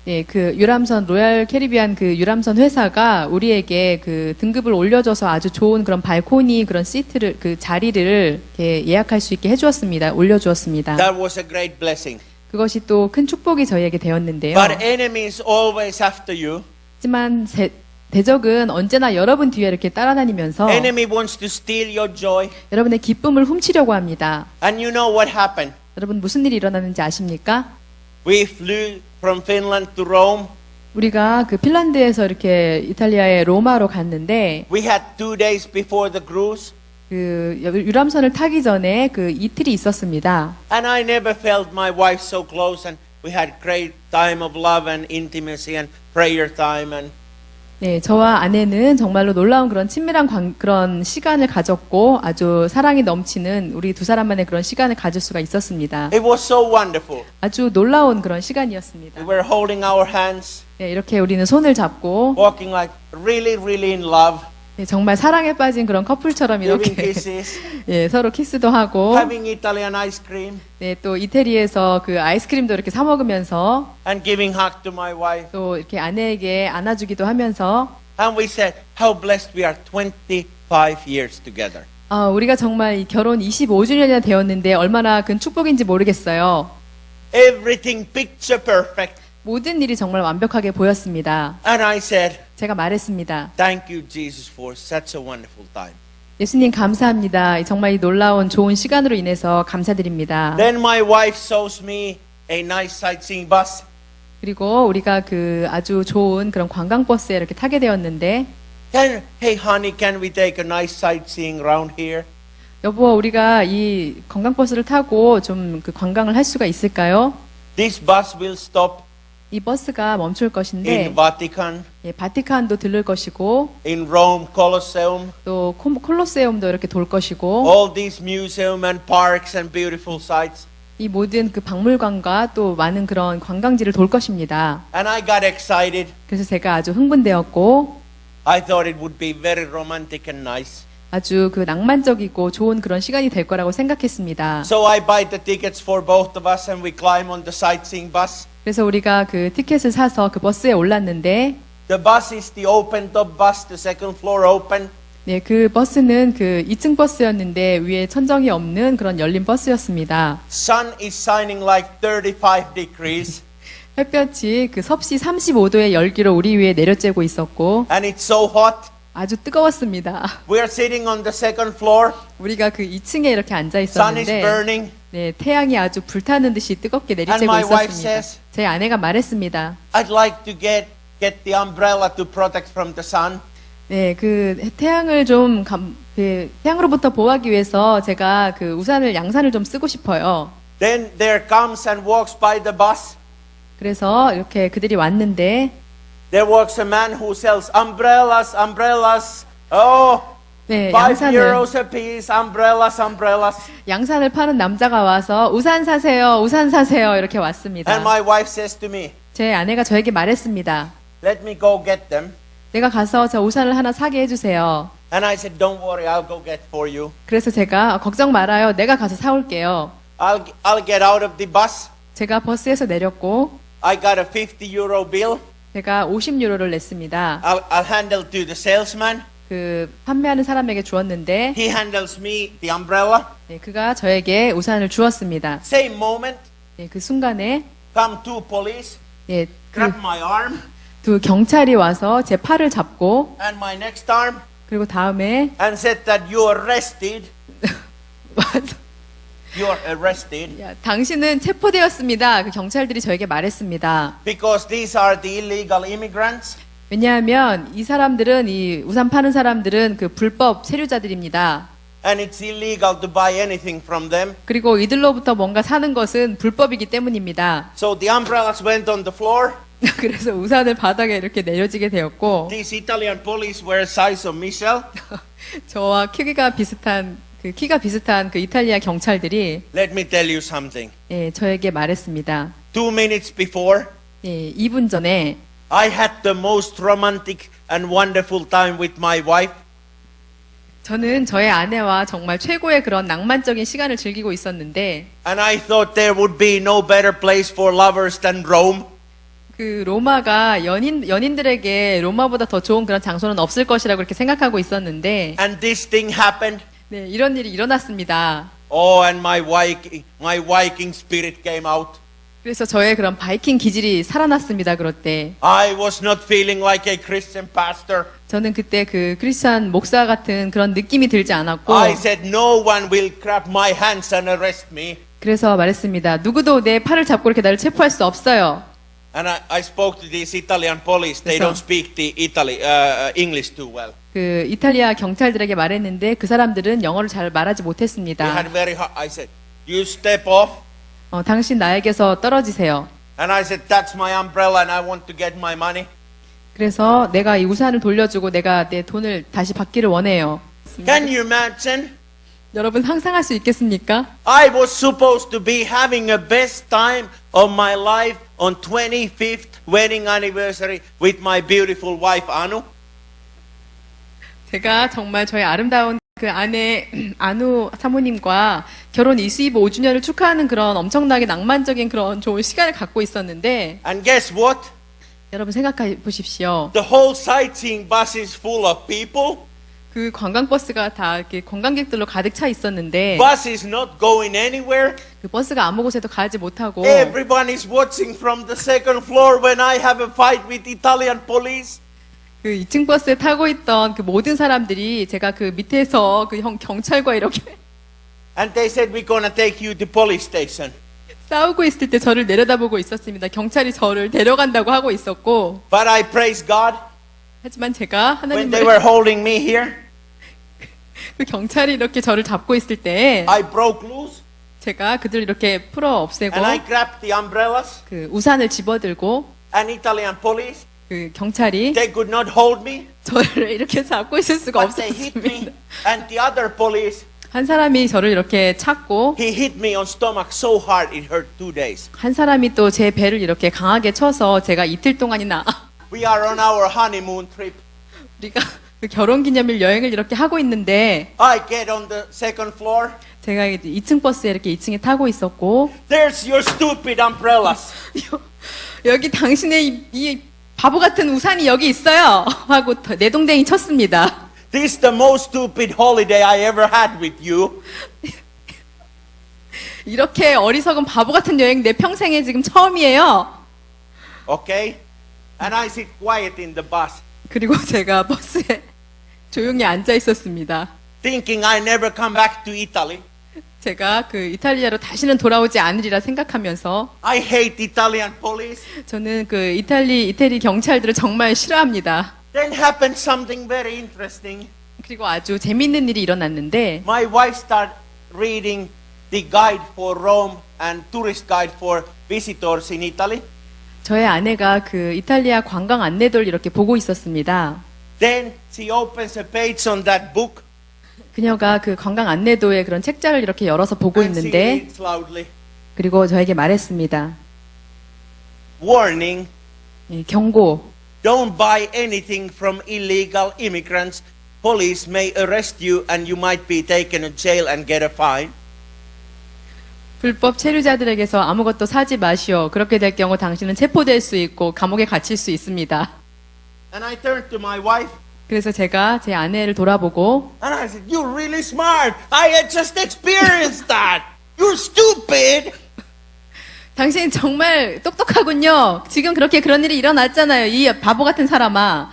예, 그 유람선 로얄 캐리비안 그 유람선 회사가 우리에게 그 등급을 올려줘서 아주 좋은 그런 발코니 그런 시트를 그 자리를 이렇게 예약할 수 있게 해주었습니다. 올려주었습니다. That was a great blessing. 그것이 또 큰 축복이 저희에게 되었는데요. But enemies always after you. 하지만 대적은 언제나 여러분 뒤에 이렇게 따라다니면서 Enemy wants to steal your joy. 여러분의 기쁨을 훔치려고 합니다. And you know what happened? 여러분 무슨 일이 일어나는지 아십니까? We flew from Finland to Rome. 우리가 그 핀란드에서 이렇게 이탈리아의 로마로 갔는데 We had 2 days before the cruise. 그 유람선을 타기 전에 그 이틀이 있었습니다. And I never felt my wife so close, and we had great time of love and intimacy and prayer time. And 네, 저와 아내는 정말로 놀라운 그런 친밀한 그런 시간을 가졌고 아주 사랑이 넘치는 우리 두 사람만의 그런 시간을 가질 수가 있었습니다. it was so wonderful. 아주 놀라운 그런 시간이었습니다. We were holding our hands, 네, 이렇게 우리는 손을 잡고 walking like really, really in love, 네, 정말 사랑에 빠진 그런 커플처럼 giving 이렇게 kisses, 예, 서로 키스도 하고 having Italian ice cream, 네, 또 이태리에서 그 아이스크림도 이렇게 사 먹으면서 and giving hug to my wife. 또 이렇게 아내에게 안아주기도 하면서 And we said how blessed we are 25 years together. 우리가 정말 이 결혼 25주년이나 되었는데 얼마나 큰 축복인지 모르겠어요. Everything picture perfect. 모든 일이 정말 완벽하게 보였습니다. And I said, 제가 말했습니다. thank you, Jesus, for such a wonderful time. 예수님 감사합니다. 정말 이 놀라운 좋은 시간으로 인해서 감사드립니다. Then my wife shows me a nice sightseeing bus. 그리고 우리가 그 아주 좋은 그런 관광버스에 이렇게 타게 되었는데 Hey honey, can we take a nice sightseeing round here? 여보 우리가 이 관광버스를 타고 좀 그 관광을 할 수가 있을까요? This bus will stop 이 버스가 멈출 in 것인데 Vatican, 예, 바티칸도 들를 것이고 in Rome Colosseum, 또 콜로세움도 이렇게 돌 것이고 all these museum and parks and beautiful sights. 이 모든 그 박물관과 또 많은 그런 관광지를 돌 것입니다. And I got excited. 그래서 제가 아주 흥분되었고 I thought it would be very romantic and nice. 아주 그 낭만적이고 좋은 그런 시간이 될 거라고 생각했습니다. So I buy the tickets for both of us and we climb on the sightseeing bus. 그래서 우리가 그 티켓을 사서 그 버스에 올랐는데 The bus is the open top bus, the second floor open. 네, 그 버스는 그 2층 버스였는데 위에 천정이 없는 그런 열린 버스였습니다. Sun is shining like 35 degrees 햇볕이 그 섭씨 35도의 열기로 우리 위에 내려쬐고 있었고 and it's so hot. 아주 뜨거웠습니다. We are sitting on the second floor. 우리가 그 2층에 이렇게 앉아 Sun is 있었는데 burning. 네, 태양이 아주 불타는 듯이 뜨겁게 And 내리쬐고 my wife 있었습니다. says, 제 아내가 말했습니다. I'd like to get the umbrella to protect from the sun. 네, 그 태양을 좀 그 태양으로부터 보호하기 위해서 제가 그 우산을 양산을 좀 쓰고 싶어요. Then there comes and walks by the bus. 그래서 이렇게 그들이 왔는데 There walks a man who sells umbrellas, umbrellas. Oh, 네, 5 euros a piece, umbrellas, umbrellas. 양산을 파는 남자가 와서 우산 사세요, 우산 사세요 이렇게 왔습니다. And my wife says to me, 제 아내가 저에게 말했습니다. let me go get them. 내가 가서 저 우산을 하나 사게 해주세요. And I said, don't worry, I'll go get for you. 그래서 제가 걱정 말아요. 내가 가서 사올게요. I'll get out of the bus. 제가 버스에서 내렸고 I got a 50 euro bill. 제가 50유로를 냈습니다. I'll handle to the salesman. 그 판매하는 사람에게 주었는데 He handles me the umbrella. 네, 그가 저에게 우산을 주었습니다. Same moment, 네, 그 순간에 come two police, 네, grab my arm 두 경찰이 와서 제 팔을 잡고 and my next arm 그리고 다음에 and said that you're arrested. You're arrested 야, 당신은 체포되었습니다. 그 경찰들이 저에게 말했습니다. because these are the illegal immigrants. 왜냐하면 이 사람들은 이 우산 파는 사람들은 그 불법 세류자들입니다. And it's illegal to buy anything from them. 그리고 이들로부터 뭔가 사는 것은 불법이기 때문입니다. So the umbrellas went on the floor. 그래서 우산을 바닥에 이렇게 내려지게 되었고 These Italian police were size of Michelle. 저와 키가 비슷한 그 이탈리아 경찰들이 Let me tell you something. 예, 저에게 말했습니다. 2 minutes before, 예, 2분 전에 I had the most romantic and wonderful time with my wife. 저는 저의 아내와 정말 최고의 그런 낭만적인 시간을 즐기고 있었는데 And I thought there would be no better place for lovers than Rome. 그 로마가 연인들에게 로마보다 더 좋은 그런 장소는 없을 것이라고 그렇게 생각하고 있었는데, And this thing happened. 네, 이런 일이 일어났습니다. Oh, and my Viking spirit came out. 그래서 저의 그런 바이킹 기질이 살아났습니다. 그럴 때 I was not feeling like a Christian pastor. 저는 그때 그 크리스찬 목사 같은 그런 느낌이 들지 않았고, I said, no one will grab my hands and arrest me. 그래서 말했습니다. 누구도 내 팔을 잡고 이렇게 나를 체포할 수 없어요. And I spoke to this Italian police. They 그래서- don't speak the English too well. 그 이탈리아 경찰들에게 말했는데 그 사람들은 영어를 잘 말하지 We 못했습니다. had very hard. I said, you step off. 당신 나에게서 떨어지세요. And I said, that's my umbrella and I want to get my money. 그래서 내가 이 우산을 돌려주고 내가 내 돈을 다시 받기를 원해요. Can you imagine? 여러분 상상할 수 있겠습니까? I was supposed to be having a best time of my life on 25th wedding anniversary with my beautiful wife Anu. 제가 정말 저의 아름다운 그 아내 안우 사모님과 결혼 25주년을 축하하는 그런 엄청나게 낭만적인 그런 좋은 시간을 갖고 있었는데, And guess what? 여러분 생각해 보십시오. The whole sightseeing bus is full of people. 그 관광버스가 다 이렇게 관광객들로 가득 차 있었는데, Bus is not going anywhere. 그 버스가 아무 곳에도 가지 못하고 Everyone is watching from the second floor when I have a fight with Italian police. 그 2층 버스에 타고 있던 그 모든 사람들이 제가 그 밑에서 그 경찰과 이렇게 And they said, we're gonna take you to police station. 싸우고 있을 때 저를 내려다보고 있었습니다. 경찰이 저를 데려간다고 하고 있었고, But I praise God. 하지만 제가 When they were 하나님을 holding me here, 그 경찰이 이렇게 저를 잡고 있을 때 I broke loose 제가 그들 이렇게 풀어 없애고 and I grabbed the umbrellas. 그 우산을 집어들고 And Italian police, 그 경찰이 they could not hold me, 저를 이렇게 잡고 있을 수가 but they hit me. 없었습니다. And the other police, 한 사람이 저를 이렇게 찾고 he hit me on stomach so hard it hurt 2 days. 한 사람이 또 제 배를 이렇게 강하게 쳐서 제가 이틀 동안이나 We are on our honeymoon trip. 우리가 그 결혼기념일 여행을 이렇게 하고 있는데, I get on the second floor. 제가 이제 2층 버스에 이렇게 2층에 타고 있었고, There's your stupid umbrellas. 여기 당신의 이 바보 같은 우산이 여기 있어요 하고 내동댕이 쳤습니다. This is the most stupid holiday I ever had with you. 이렇게 어리석은 바보 같은 여행 내 평생에 지금 처음이에요. Okay? And I sit quiet in the bus, 그리고 제가 버스에 조용히 앉아 있었습니다. thinking I never come back to Italy. 제가 그 이탈리아로 다시는 돌아오지 않으리라 생각하면서, I hate Italian police. 저는 그 이태리 경찰들을 정말 싫어합니다. Then happened something very interesting. 그리고 아주 재밌는 일이 일어났는데, My wife started reading the guide for Rome and tourist guide for visitors in Italy. 저의 아내가 그 이탈리아 관광 안내도를 이렇게 보고 있었습니다. Then she opens a page on that book 그녀가 그 관광 안내도의 그런 책자를 이렇게 열어서 보고 and she 있는데, reads loudly. 그리고 저에게 말했습니다. Warning, 경고. don't buy anything from illegal immigrants. Police may arrest you and you might be taken to jail and get a fine. 불법 체류자들에게서 아무것도 사지 마시오. 그렇게 될 경우 당신은 체포될 수 있고 감옥에 갇힐 수 있습니다. And I turned to my wife 그래서 제가 제 아내를 돌아보고, and I said, you're really smart. I had just experienced that. You're stupid. 당신 정말 똑똑하군요. 지금 그렇게 그런 일이 일어났잖아요. 이 바보 같은 사람아.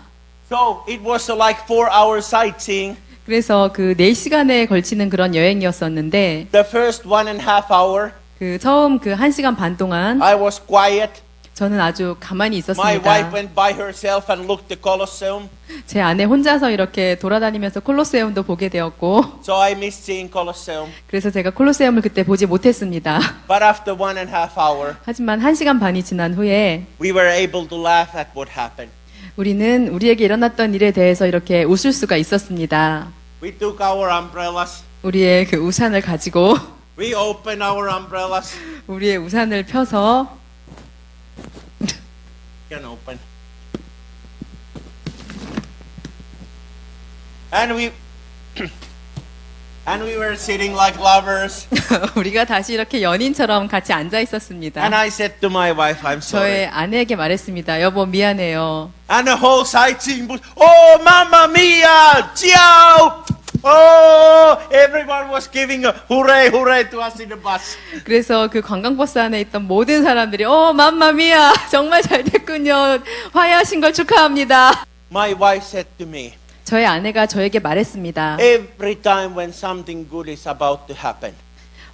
So it was like 4-hour sightseeing. 그래서 그 4시간에 걸치는 그런 여행이었었는데, The first 1.5 hour, 그 처음 그 1시간 반 동안 I was quiet. 저는 아주 가만히 My wife 있었습니다. went by herself and looked the Colosseum. 제 아내 혼자서 이렇게 돌아다니면서 콜로세움도 보게 되었고, So I missed seeing Colosseum. 그래서 제가 콜로세움을 그때 보지 못했습니다. But after 1.5 hour, 하지만 1시간 반이 지난 후에 we were able to laugh at what happened. 우리는 우리에게 일어났던 일에 대해서 이렇게 웃을 수가 있었습니다. We took our umbrellas. 우리의 그 우산을 가지고 We opened our umbrellas. 우리의 우산을 펴서 Can open. And And we were sitting like lovers. 우리가 다시 이렇게 연인처럼 같이 앉아 있었습니다. And I said to my wife, I'm sorry. 저의 아내에게 말했습니다. 여보 미안해요. And the whole sightseeing bus, oh, mamma mia, ciao! Oh, everyone was giving a hooray, hooray to us in the bus. 그래서 그 관광버스 안에 있던 모든 사람들이 맘마미야 정말 잘 됐군요. 화해하신 걸 축하합니다. My wife said to me, 저의 아내가 저에게 말했습니다. every time when something good is about to happen,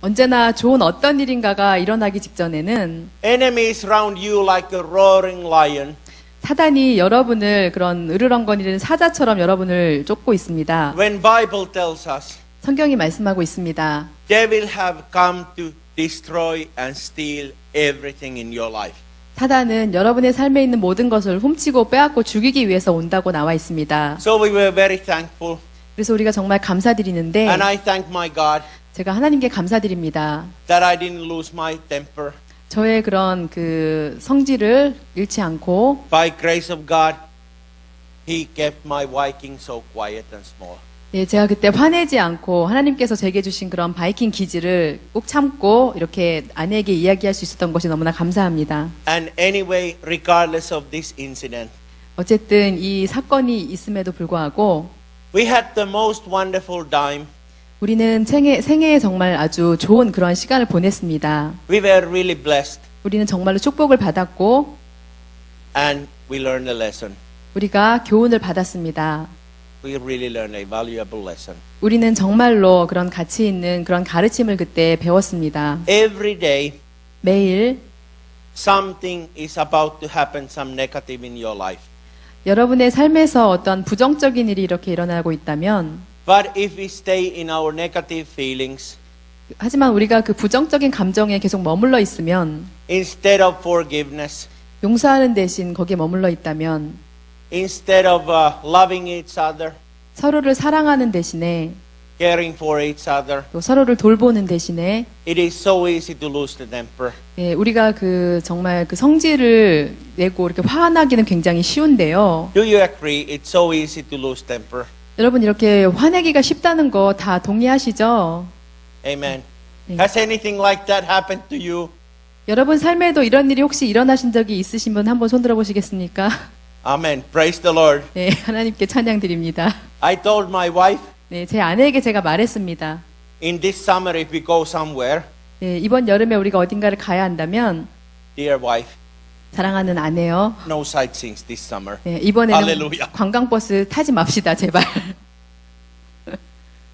언제나 좋은 어떤 일인가가 일어나기 직전에는 enemies round you like a roaring lion. 사단이 여러분을 그런 으르렁거리는 사자처럼 여러분을 쫓고 있습니다. When Bible tells us, 성경이 말씀하고 있습니다. they will have come to destroy and steal everything in your life. 사단은 여러분의 삶에 있는 모든 것을 훔치고 빼앗고 죽이기 위해서 온다고 나와 있습니다. So we were very thankful. 그래서 우리가 정말 감사드리는데 And I thank my God 제가 하나님께 감사드립니다. that I didn't lose my temper. 저의 그런 그 성질을 잃지 않고 By grace of God, He kept my Viking so quiet and small. 예, 제가 그때 화내지 않고 하나님께서 제게 주신 그런 바이킹 기질을 꼭 참고 이렇게 아내에게 이야기할 수 있었던 것이 너무나 감사합니다. And anyway, regardless of this incident, 어쨌든 이 사건이 있음에도 불구하고 we had the most wonderful time. 우리는 생애에 정말 아주 좋은 그런 시간을 보냈습니다. We were really blessed 우리는 정말로 축복을 받았고 and we learned a lesson. 우리가 교훈을 받았습니다. We really learned a valuable lesson. 우리는 정말로 그런 가치 있는 그런 가르침을 그때 배웠습니다. Every day, 매일 something is about to happen, some negative in your life. 여러분의 삶에서 어떤 부정적인 일이 이렇게 일어나고 있다면 But if we stay in our negative feelings, 하지만 우리가 그 부정적인 감정에 계속 머물러 있으면 instead of forgiveness, 용서하는 대신 거기에 머물러 있다면 instead of loving each other, 서로를 사랑하는 대신에 caring for each other, 또 서로를 돌보는 대신에 it is so easy to lose the temper. 예, 우리가 그 정말 그 성질을 내고 이렇게 화나기는 굉장히 쉬운데요. Do you agree? It's so easy to lose temper. 여러분 이렇게 화내기가 쉽다는 거 다 동의하시죠? Amen. 네. Has anything like that happened to you? 여러분 삶에도 이런 일이 혹시 일어나신 적이 있으신 분 한번 손들어 보시겠습니까? Amen. Praise the Lord. 네, 하나님께 찬양 드립니다. I told my wife, 네, 제 아내에게 제가 말했습니다. in this summer, if we go somewhere, 네, 이번 여름에 우리가 어딘가를 가야 한다면 dear wife, 사랑하는 아내요. no sightseeing this summer. 네, 이번에는 할렐루야. 관광버스 타지 맙시다, 제발.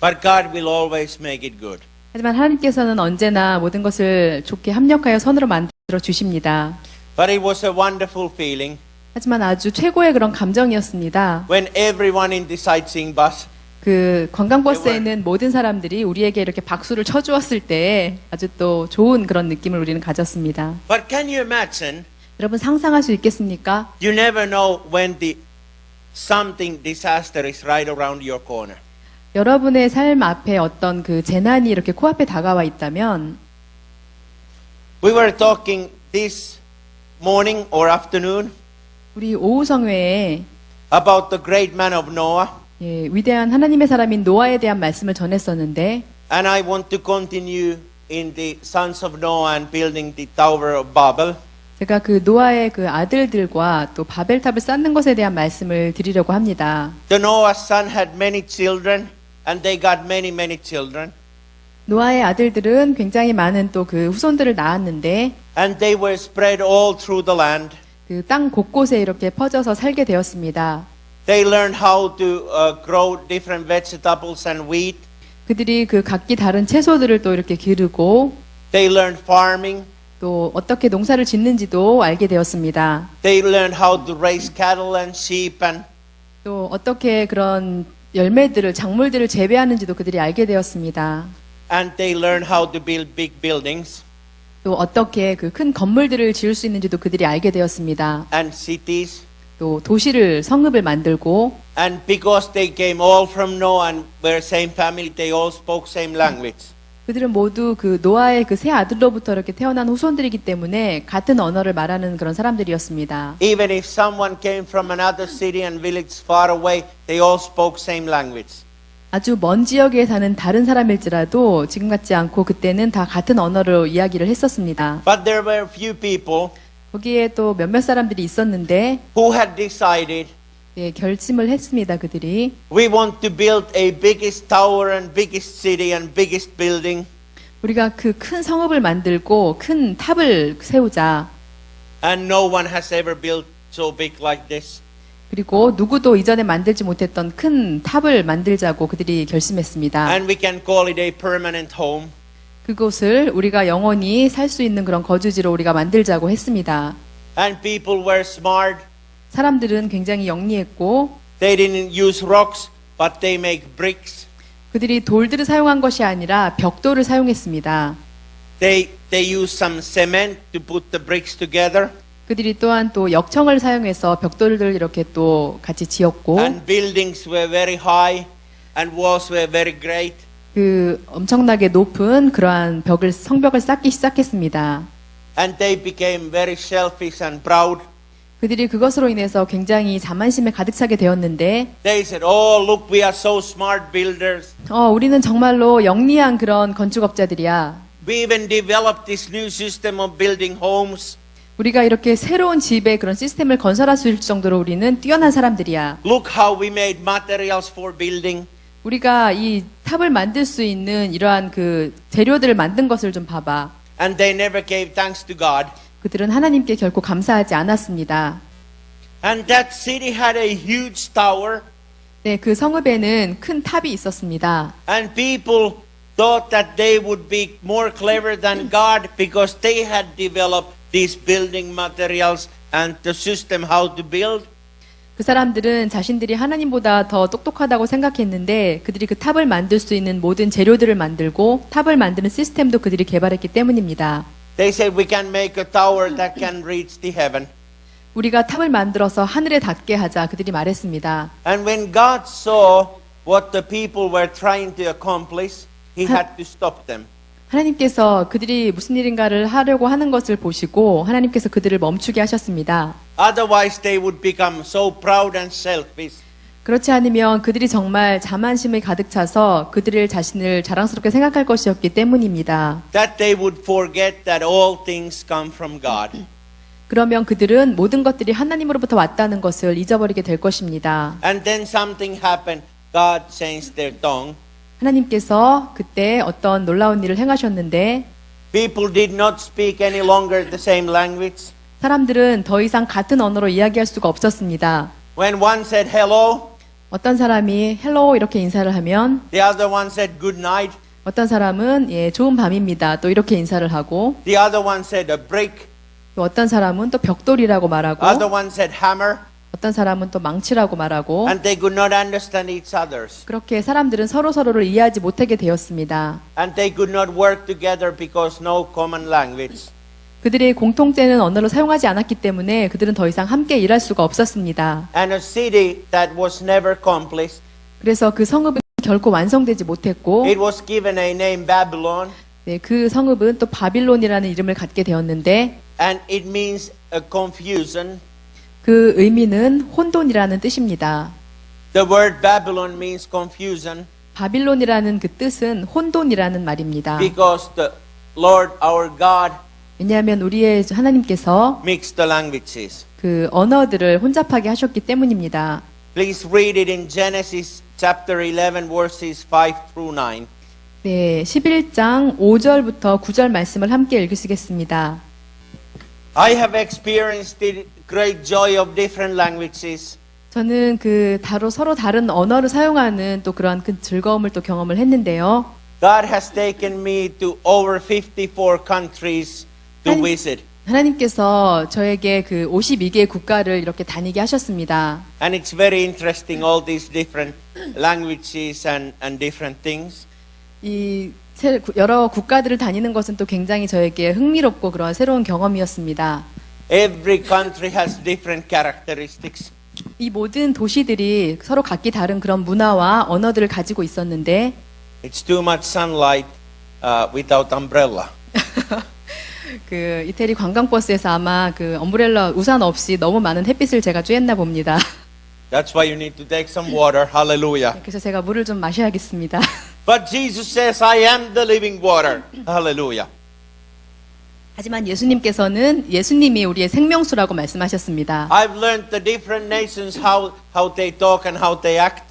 But God will always make it good. 하지만 하나님께서는 언제나 모든 것을 좋게 합력하여 선으로 만들어 주십니다. But it was a wonderful feeling 하지만 아주 최고의 그런 감정이었습니다. when everyone in the sightseeing bus 그 관광버스에 있는 모든 사람들이 우리에게 이렇게 박수를 쳐주었을 때 아주 또 좋은 그런 느낌을 우리는 가졌습니다. But can you imagine? 여러분 상상할 수 있겠습니까? You never know when the something disaster is right around your corner. 여러분의 삶 앞에 어떤 그 재난이 이렇게 코앞에 다가와 있다면 We were talking this morning or afternoon 우리 오후 성회에 about the great man of Noah, 예, 위대한 하나님의 사람인 노아에 대한 말씀을 전했었는데 and I want to continue in the sons of Noah and building the Tower of Babel. 제가 그 노아의 그 아들들과 또 바벨탑을 쌓는 것에 대한 말씀을 드리려고 합니다. The Noah's son had many children, and they got many children, 노아의 아들들은 굉장히 많은 또 그 후손들을 낳았는데 and they were spread all through the land. 그 땅 곳곳에 이렇게 퍼져서 살게 되었습니다. They learned how to grow different vegetables and wheat. 그들이 그 각기 다른 채소들을 또 이렇게 기르고 They learned farming. 또 어떻게 농사를 짓는지도 알게 되었습니다. They learned how to raise cattle and sheep, and 또 어떻게 그런 열매들을 작물들을 재배하는지도 그들이 알게 되었습니다. they learned how to build big buildings 또 어떻게 그 큰 건물들을 지을 수 있는지도 그들이 알게 되었습니다. and cities. 또 도시를 성읍을 만들고 And because they came all from Noah and were same family, they all spoke same language. 그들은 모두 그 노아의 그 세 아들로부터 이렇게 태어난 후손들이기 때문에 같은 언어를 말하는 그런 사람들이었습니다. Even if someone came from another city and village far away, they all spoke same language. 아주 먼 지역에 사는 다른 사람일지라도 지금 같지 않고 그때는 다 같은 언어로 이야기를 했었습니다. But there were few people 거기에 또 몇몇 사람들이 있었는데 who had decided, 예, 결심을 했습니다. 그들이 we want to build a biggest tower and biggest city and biggest building. 우리가 그 큰 성읍을 만들고 큰 탑을 세우자. And no one has ever built so big like this. 그리고 누구도 이전에 만들지 못했던 큰 탑을 만들자고 그들이 결심했습니다. And we can call it a permanent home. 그곳을 우리가 영원히 살 수 있는 그런 거주지로 우리가 만들자고 했습니다. And people were smart. 사람들은 굉장히 영리했고 They didn't use rocks, but they make bricks. 그들이 돌들을 사용한 것이 아니라 벽돌을 사용했습니다. They used some cement to put the bricks together. 그들이 또한 또 역청을 사용해서 벽돌들 이렇게 또 같이 지었고 And buildings were very high and walls were very great. 그 엄청나게 높은 그러한 성벽을 쌓기 시작했습니다. And they became very selfish and proud. 그들이 그것으로 인해서 굉장히 자만심에 가득 차게 되었는데 They said, oh, look, we are so smart builders. 우리는 정말로 영리한 그런 건축업자들이야. We even developed this new system of building homes. 우리가 이렇게 새로운 집의 그런 시스템을 건설할 수 있을 정도로 우리는 뛰어난 사람들이야. Look how we made materials for building. 우리가 이 탑을 만들 수 있는 이러한 그 재료들을 만든 것을 좀 봐봐. And they never gave thanks to God. 그들은 하나님께 결코 감사하지 않았습니다. And that city had a huge tower. 네, 그 성읍에는 큰 탑이 있었습니다. And people thought that they would be more clever than God because they had developed these building materials and the system how to build. 그 사람들은 자신들이 하나님보다 더 똑똑하다고 생각했는데 그들이 그 탑을 만들 수 있는 모든 재료들을 만들고 탑을 만드는 시스템도 그들이 개발했기 때문입니다. They said we can make a tower that can reach the heaven. 우리가 탑을 만들어서 하늘에 닿게 하자 그들이 말했습니다. And when God saw what the people were trying to accomplish, He had to stop them. 하나님께서 그들이 무슨 일인가를 하려고 하는 것을 보시고 하나님께서 그들을 멈추게 하셨습니다. Otherwise they would become so proud and selfish. 그렇지 않으면 그들이 정말 자만심에 가득 차서 그들을 자신을 자랑스럽게 생각할 것이었기 때문입니다. That they would forget that all things come from God. 그러면 그들은 모든 것들이 하나님으로부터 왔다는 것을 잊어버리게 될 것입니다. And then something happened. God changed their tongue. 하나님께서 그때 어떤 놀라운 일을 행하셨는데 People did not speak any longer the same language. 사람들은 더 이상 같은 언어로 이야기할 수가 없었습니다. When one said hello, 어떤 사람이 헬로 이렇게 인사를 하면 the other one said good night. 어떤 사람은 예, 좋은 밤입니다. 또 이렇게 인사를 하고 The other one said a brick. 또 어떤 사람은 또 벽돌이라고 말하고 Other one said hammer. 어떤 사람은 또 망치라고 말하고 And they could not understand each other's. 그렇게 사람들은 서로를 이해하지 못하게 되었습니다. And they could not work together because no common language. 그들이 공통되는 언어를 사용하지 않았기 때문에 그들은 더 이상 함께 일할 수가 없었습니다. And a city that was never accomplished. 그래서 그 성읍은 결코 완성되지 못했고 It was given a name Babylon. 네, 그 성읍은 또 바빌론이라는 이름을 갖게 되었는데 And it means a confusion. 그 의미는 혼돈이라는 뜻입니다. The word Babylon means confusion 바빌론이라는 그 뜻은 혼돈이라는 말입니다. because the Lord our God 왜냐하면 우리의 하나님께서 mixed the languages. 그 언어들을 혼잡하게 하셨기 때문입니다. Please read it in Genesis chapter 11 verses 5 through 9. 네, 11장 5절부터 9절 말씀을 함께 읽으시겠습니다. I have experienced the great joy of different languages. 저는 그 서로 다른 언어를 사용하는 또 그러한 그 즐거움을 또 경험을 했는데요. God has taken me to over 54 countries to visit. 하나님께서 저에게 그 52개의 국가를 이렇게 다니게 하셨습니다. And it's very interesting, all these different languages and different things. 이 여러 국가들을 다니는 것은 또 굉장히 저에게 흥미롭고 그런 새로운 경험이었습니다. Every country has different characteristics. 이 모든 도시들이 서로 각기 다른 그런 문화와 언어들을 가지고 있었는데 It's too much sunlight without umbrella. 그 이태리 관광버스에서 아마 그 엄브렐라 우산 없이 너무 많은 햇빛을 제가 쬐었나 봅니다. That's why you need to take some water. Hallelujah. 그래서 제가 물을 좀 마셔야겠습니다. But Jesus says, I am the living water. Hallelujah. 하지만 예수님이 우리의 생명수라고 말씀하셨습니다. I've learned the different nations how they talk and how they act.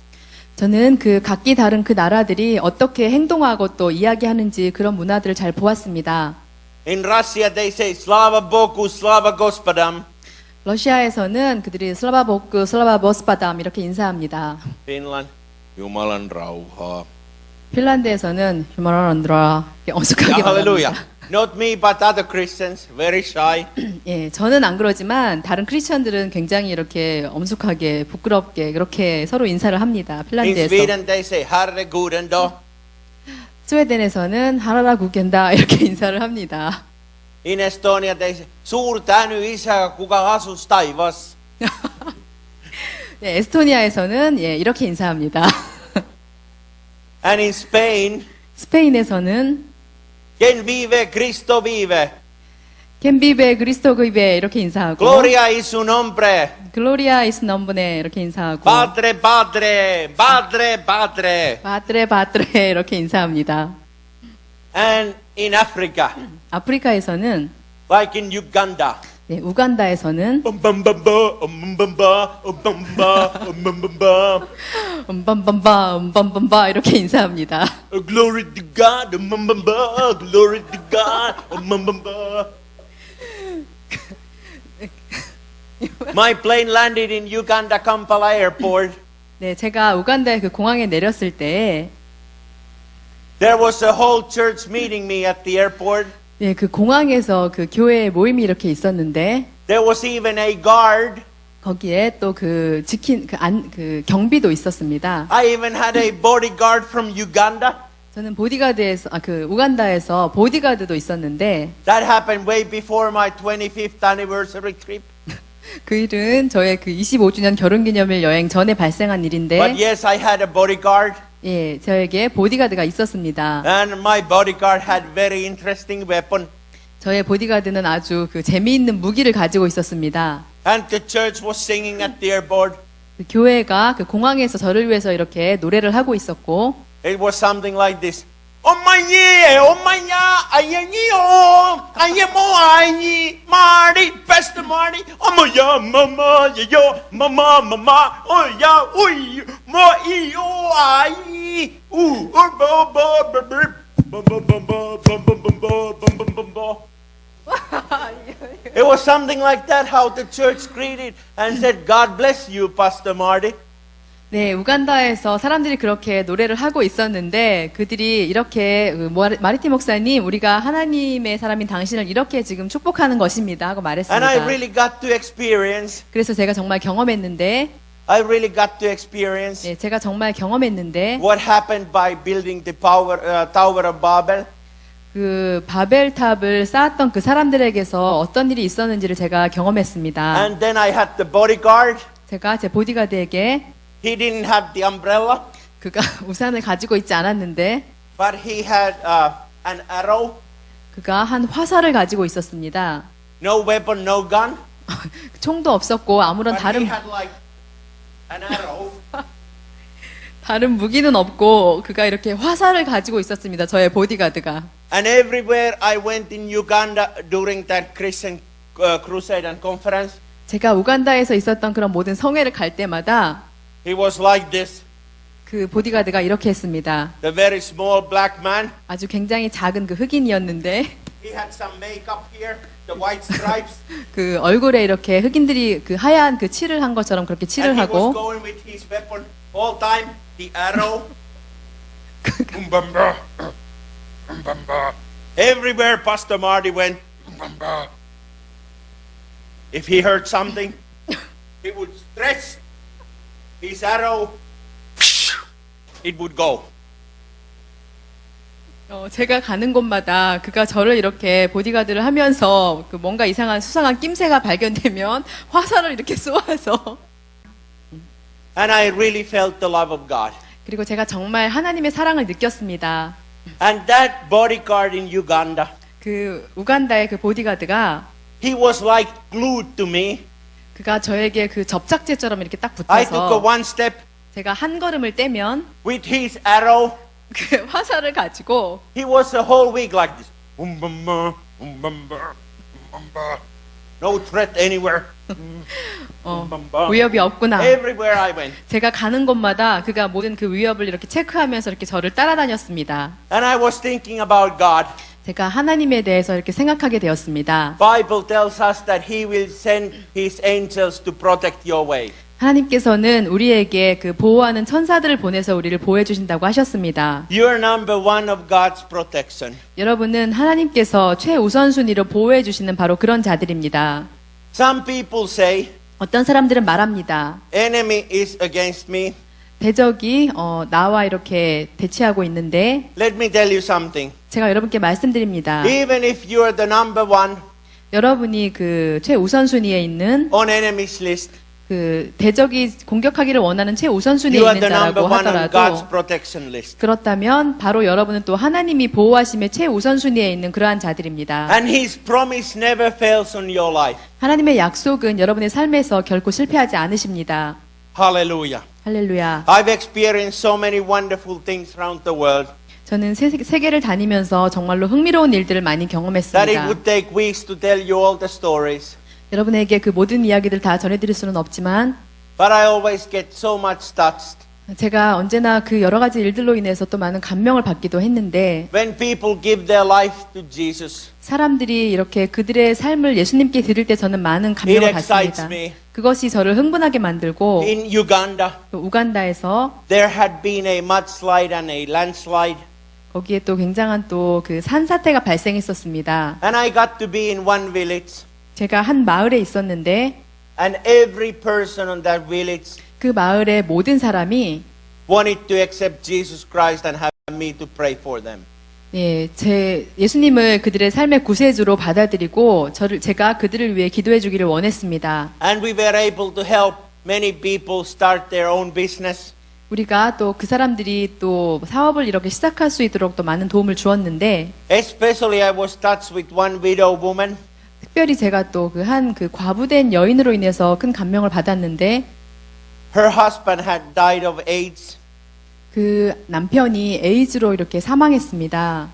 저는 그 각기 다른 그 나라들이 어떻게 행동하고 또 이야기하는지 그런 문화들을 잘 보았습니다. In Russia they say Slava Bogu, Slava Gospodam. 러시아에서는 그들이 슬라바 보크, 슬라바 보스바담 이렇게 인사합니다. Finland, Jumalan rauhaa. 핀란드에서는 휴머런드라 어색하게 Hallelujah. 말합니다. Not me, but other Christians, very shy. 예, 저는 안 그러지만 다른 크리스천들은 굉장히 이렇게 엄숙하게 부끄럽게 그렇게 서로 인사를 합니다. In 핀란드에서. Sweden they say Herre Gudendo. 스웨덴에서는 하라라 구겐다 이렇게 인사를 합니다. In Estonia they say Suur tänu Isa, kuka asus taivas. 예, 에스토니아에서는 예, 이렇게 인사합니다. And in Spain, 스페인에서는 Quien vive, Cristo vive. 겐비베 그리스도그이베 이렇게 인사하고 Gloria a su nombre. 글로리아 이스 넘브네 이렇게 인사하고 Padre, Padre, Padre, Padre. 바트레 바트레 이렇게 인사합니다. And in Africa, 아프리카에서는 like in Uganda, 네, 우간다에서는 umbamba, umbamba, umbamba, umbamba. 음밤밤바 이렇게 인사합니다. Glory to God, umbamba, glory to God, umbamba. My plane landed in Uganda Kampala airport. 네, 제가 우간다의 그 공항에 내렸을 때 There was a whole church meeting me at the airport. 네, 그 공항에서 그 교회 모임이 이렇게 있었는데 There was even a guard. 거기에 또 그 그 경비도 있었습니다. I even had a bodyguard from Uganda. 저는 보디가드에서 그 우간다에서 보디가드도 있었는데 That happened way before my 25th anniversary trip. 그 일은 저의 그 25주년 결혼기념일 여행 전에 발생한 일인데 But yes, I had a bodyguard. 예, 저에게 보디가드가 있었습니다. And my bodyguard had very interesting weapon. 저의 보디가드는 아주 그 재미있는 무기를 가지고 있었습니다. And the church was singing at the airport. 그 교회가 그 공항에서 저를 위해서 이렇게 노래를 하고 있었고 It was something like this. 엄마야, 아야니요, 아야모, 마리, 베스트 마리, 엄마야, 마마예요, 마마, 어야, 우이, 뭐이요, 아이, It was something like that how the church greeted and said, God bless you, Pastor Marty. 네, 우간다에서 사람들이 그렇게 노래를 하고 있었는데 그들이 이렇게 마리티 목사님 우리가 하나님의 사람인 당신을 이렇게 지금 축복하는 것입니다 하고 And I 말했습니다. really got to experience, 그래서 제가 정말 경험했는데 I really got to experience 네, 제가 정말 경험했는데 what happened by building the Tower of Babel. 그 바벨탑을 쌓았던 그 사람들에게서 어떤 일이 있었는지를 제가 경험했습니다. And then I had the bodyguard. 제가 제 보디가드에게 He didn't have the umbrella, 그가 우산을 가지고 있지 않았는데 but he had an arrow. 그가 한 화살을 가지고 있었습니다. No weapon, no gun. 총도 없었고 아무런 But he 다른 had like an arrow. 다른 무기는 없고 그가 이렇게 화살을 가지고 있었습니다. 저의 보디가드가. And everywhere I went in Uganda during that Christian crusade and conference, 제가 우간다에서 있었던 그런 모든 성회를 갈 때마다 he was like this. 그 보디가드가 이렇게 했습니다. The very small black man. 아주 굉장히 작은 그 흑인이었는데 He had some makeup here, the white stripes. 그 얼굴에 이렇게 흑인들이 그 하얀 그 칠을 한 것처럼 그렇게 칠을 And he was 하고 going with his weapon all time, the arrow. Everywhere Pastor Marty went, if he heard something, he would stretch his arrow, it would go. 제가 가는 곳마다 그가 저를 이렇게 보디가드를 하면서 그 뭔가 이상한 수상한 낌새가 발견되면 화살을 이렇게 쏘아서 And I really felt the love of God. 그리고 제가 정말 하나님의 사랑을 느꼈습니다. And that bodyguard in Uganda, 그 우간다의 그 보디가드가 he was like glued to me. 그가 저에게 그 접착제처럼 이렇게 딱 I took a 붙어서 one step 제가 한 걸음을 떼면 with his arrow. 그 화살을 가지고 He was a whole week like this. Umbamba, umbamba, umbamba. No threat anywhere. Umbamba. 위협이 없구나. Everywhere I went. 제가 가는 곳마다 그가 모든 그 위협을 이렇게 체크하면서 이렇게 저를 따라다녔습니다. And I was thinking about God. 제가 하나님에 대해서 이렇게 생각하게 되었습니다. Bible tells us that he will send his angels to protect your way. 하나님께서는 우리에게 그 보호하는 천사들을 보내서 우리를 보호해 주신다고 하셨습니다. You're number one of God's protection. 여러분은 하나님께서 최우선순위로 보호해 주시는 바로 그런 자들입니다. Some people say, 어떤 사람들은 말합니다. enemy is against me. 대적이 나와 이렇게 대치하고 있는데 Let me tell you something. 제가 여러분께 말씀드립니다. Even if you're the number one 여러분이 그 최우선순위에 있는 on enemy's list, 그 대적이 공격하기를 원하는 최우선순위에 you are 있는 the number 자라고 one on God's 하더라도 protection list. 그렇다면 바로 여러분은 또 하나님이 보호하심의 최우선순위에 있는 그러한 자들입니다. And his promise never fails on your life. 하나님의 약속은 여러분의 삶에서 결코 실패하지 않으십니다. Hallelujah. 할렐루야. I've experienced so many wonderful things around the world 저는 세계를 다니면서 정말로 흥미로운 일들을 많이 that it 경험했습니다. would take weeks to tell you all the stories. 여러분에게 그 모든 이야기들 다 전해드릴 수는 없지만 But I always get so much touched 제가 언제나 그 여러 가지 일들로 인해서 또 많은 감명을 받기도 했는데 when people give their life to Jesus. 사람들이 이렇게 그들의 삶을 예수님께 드릴 때 저는 많은 It 감명을 excites 받습니다. me. 그것이 저를 흥분하게 만들고 In Uganda, 또 우간다에서 there had been a mudslide and a landslide. 거기에 또 굉장한 또 그 산사태가 발생했었습니다. And I got to be in one village. 제가 한 마을에 있었는데 And every person on that village 그 마을의 모든 사람이 wanted to accept Jesus Christ and have me to pray for them. 예수님을 그들의 삶의 구세주로 받아들이고 제가 그들을 위해 기도해 주기를 원했습니다. And we were able to help many people start their own business. 우리가 또 그 사람들이 또 사업을 이렇게 시작할 수 있도록 또 많은 도움을 주었는데 Especially I was touched with one widow woman. 특별히 제가 또 그 과부된 여인으로 인해서 큰 감명을 받았는데 Her husband had died of AIDS. 그 남편이 에이즈로 이렇게 사망했습니다.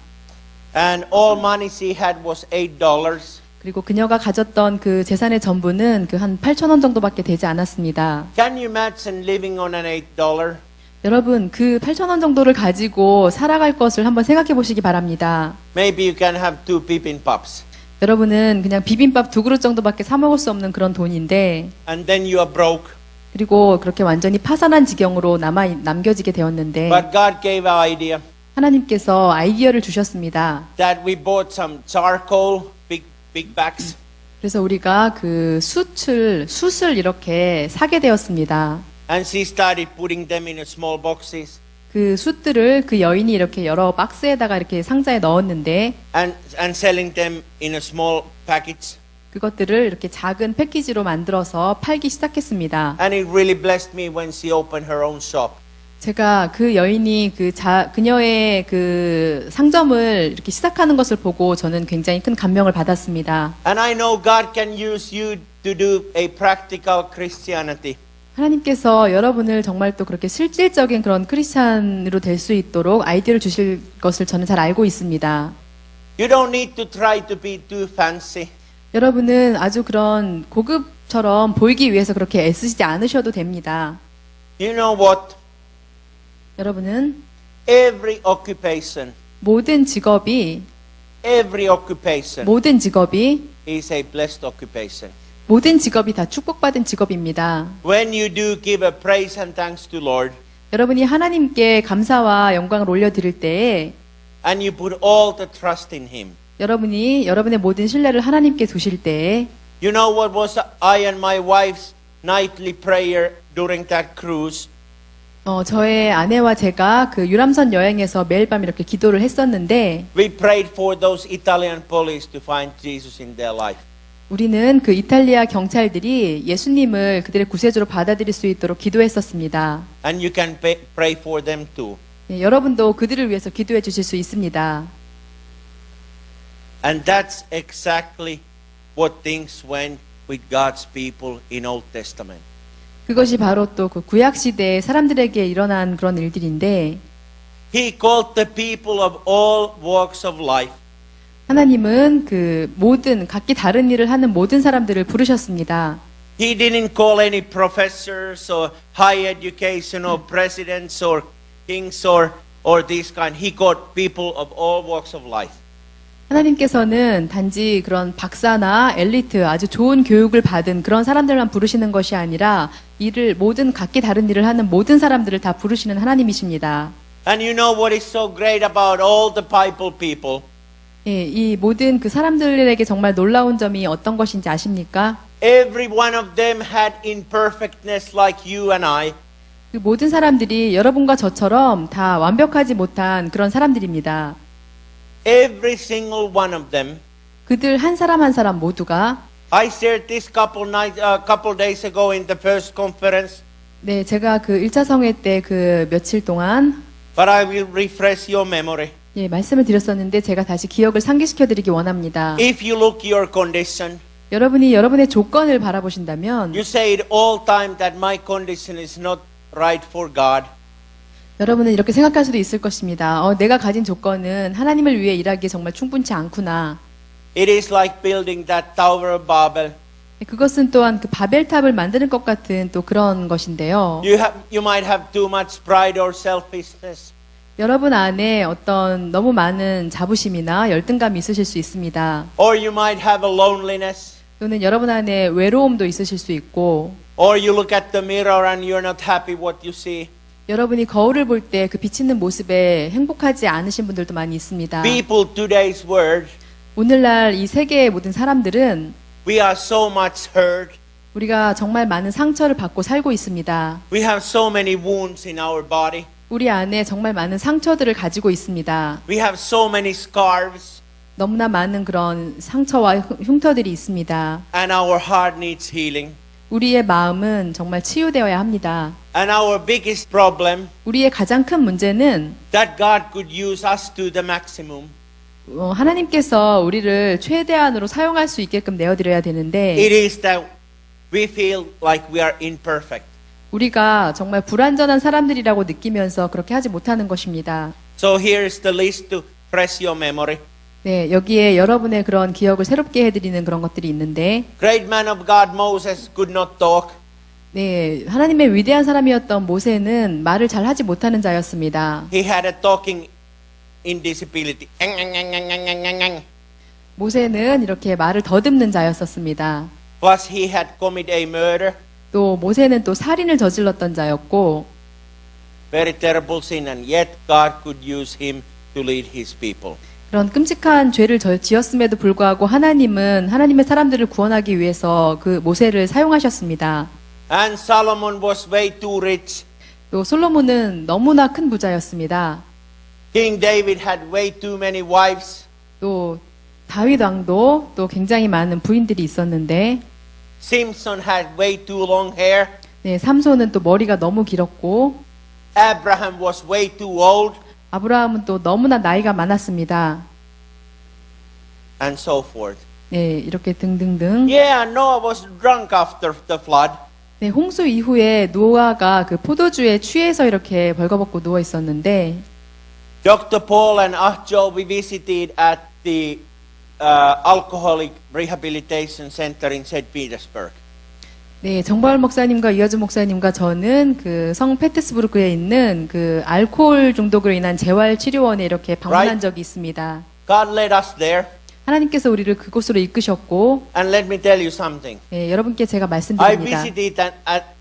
And all money she had was $8. 그리고 그녀가 가졌던 그 재산의 전부는 그 한 8,000원 정도밖에 되지 않았습니다. Can you imagine living on an $8? 여러분, 그 8,000원 정도를 가지고 살아갈 것을 한번 생각해 보시기 바랍니다. Maybe you can have 2 bibimbaps. 여러분은 그냥 비빔밥 2그릇 정도밖에 사 먹을 수 없는 그런 돈인데, And then you are broke. 그리고 그렇게 완전히 파산한 지경으로 남겨지게 되었는데, But God gave an idea 하나님께서 아이디어를 주셨습니다. that we bought some charcoal, big bags. 그래서 우리가 그 숯을 이렇게 사게 되었습니다. And she started putting them in small boxes. 그 숯들을 그 여인이 이렇게 여러 박스에다가 이렇게 상자에 넣었는데, And selling them in a small package. 그것들을 이렇게 작은 패키지로 만들어서 팔기 시작했습니다. And it really blessed me when she opened her own shop. 제가 그 여인이 그녀의 그 상점을 이렇게 시작하는 것을 보고 저는 굉장히 큰 감명을 받았습니다. And I know God can use you to do a practical Christianity. 하나님께서 여러분을 정말 또 그렇게 실질적인 그런 크리스찬으로 될 수 있도록 아이디어를 주실 것을 저는 잘 알고 있습니다. You don't need to try to be too fancy. 여러분은 아주 그런 고급처럼 보이기 위해서 그렇게 애쓰시지 않으셔도 됩니다. You know what? 여러분은 Every occupation 모든 직업이 is a blessed occupation. 모든 직업이 다 축복받은 직업입니다. When you do give a praise and thanks to Lord, 여러분이 하나님께 감사와 영광을 올려드릴 때에 and you put all the trust in Him. 여러분이 여러분의 모든 신뢰를 하나님께 두실 때에 You know what was I and my wife's nightly prayer during that cruise? 저의 아내와 제가 그 유람선 여행에서 매일 밤 이렇게 기도를 했었는데 We prayed for those Italian police to find Jesus in their life. 우리는 그 이탈리아 경찰들이 예수님을 그들의 구세주로 받아들일 수 있도록 기도했었습니다. And you can pray for them too. 여러분도 그들을 위해서 기도해 주실 수 있습니다. And that's exactly what things went with God's people in Old Testament. 그것이 바로 또 그 구약 시대에 사람들에게 일어난 그런 일들인데 He called the people of all walks of life. 하나님은 그 모든 각기 다른 일을 하는 모든 사람들을 부르셨습니다. He didn't call any professors or high education or presidents or kings or this kind. He called people of all walks of life. 하나님께서는 단지 그런 박사나 엘리트, 아주 좋은 교육을 받은 그런 사람들만 부르시는 것이 아니라 모든 각기 다른 일을 하는 모든 사람들을 다 부르시는 하나님이십니다. And you know what is so great about all the Bible people? 예, 이 모든 그 사람들에게 정말 놀라운 점이 어떤 것인지 아십니까? Every one of them had imperfectness like you and I. 그 모든 사람들이 여러분과 저처럼 다 완벽하지 못한 그런 사람들입니다. Every single one of them. 그들 한 사람 한 사람 모두가 I shared this couple days ago in the first conference, 네, 제가 그 1차 성회 때 그 며칠 동안 but I will refresh your memory. 예, 말씀을 드렸었는데 제가 다시 기억을 상기시켜 드리기 원합니다. If you look your condition, 여러분이 여러분의 조건을 바라보신다면 you say it all time that my condition is not right for God. 여러분은 이렇게 생각할 수도 있을 것입니다. 내가 가진 조건은 하나님을 위해 일하기에 정말 충분치 않구나. It is like building that Tower of Babel. 그것은 또한 그 바벨탑을 만드는 것 같은 또 그런 것인데요. You might have too much pride or selfishness. 여러분 안에 어떤 너무 많은 자부심이나 열등감이 있으실 수 있습니다. Or you might have a loneliness. 또는 여러분 안에 외로움도 있으실 수 있고, Or you look at the mirror and you're not happy what you see. 여러분이 거울을 볼 때 그 비치는 모습에 행복하지 않으신 분들도 많이 있습니다. People today's world, 오늘날 이 세계의 모든 사람들은 we are so much hurt. 우리가 정말 많은 상처를 받고 살고 있습니다. We have so many wounds in our body. 우리 안에 정말 많은 상처들을 가지고 있습니다. We have so many scars. 너무나 많은 그런 상처와 흉터들이 있습니다. And our heart needs healing. 우리의 마음은 정말 치유되어야 합니다. And our biggest problem, 우리의 가장 큰 문제는 that God could use us to the maximum. 하나님께서 우리를 최대한으로 사용할 수 있게끔 내어드려야 되는데 It is that we feel like we are imperfect. 우리가 정말 불완전한 사람들이라고 느끼면서 그렇게 하지 못하는 것입니다. So here is the list to refresh your memory. 네, 여기에 여러분의 그런 기억을 새롭게 해드리는 그런 것들이 있는데 Great man of God Moses could not talk. 네, 하나님의 위대한 사람이었던 모세는 말을 잘 하지 못하는 자였습니다. He had a talking indisability. 모세는 이렇게 말을 더듬는 자였었습니다. Plus he had committed a murder, 또 모세는 또 살인을 저질렀던 자였고 very terrible sin, and yet God could use him to lead his people. 그런 끔찍한 죄를 지었음에도 불구하고 하나님은 하나님의 사람들을 구원하기 위해서 그 모세를 사용하셨습니다. And Solomon was way too rich. 또 솔로몬은 너무나 큰 부자였습니다. King David had way too many wives. 또 다윗 왕도 또 굉장히 많은 부인들이 있었는데 Simpson had way too long hair. 네, 삼손은 또 머리가 너무 길었고 Abraham was way too old. 아브라함은 또 너무나 나이가 많았습니다. And so forth. 네, 이렇게 등등등. Yeah, Noah was drunk after the flood. 네, 홍수 이후에 노아가 그 포도주에 취해서 이렇게 벌거벗고 누워 있었는데 Dr. Paul and Ahjo, we visited at the Alcoholic Rehabilitation Center in St. Petersburg. 네, 정바울 목사님과 이어준 목사님과 저는 그 성 페테스부르크에 있는 그 알코올 중독으로 인한 재활 치료원에 이렇게 방문한 Right. 적이 있습니다. God led us there. 하나님께서 우리를 그곳으로 이끄셨고, And let me tell you something. 네, 여러분께 제가 I 말씀드립니다. visited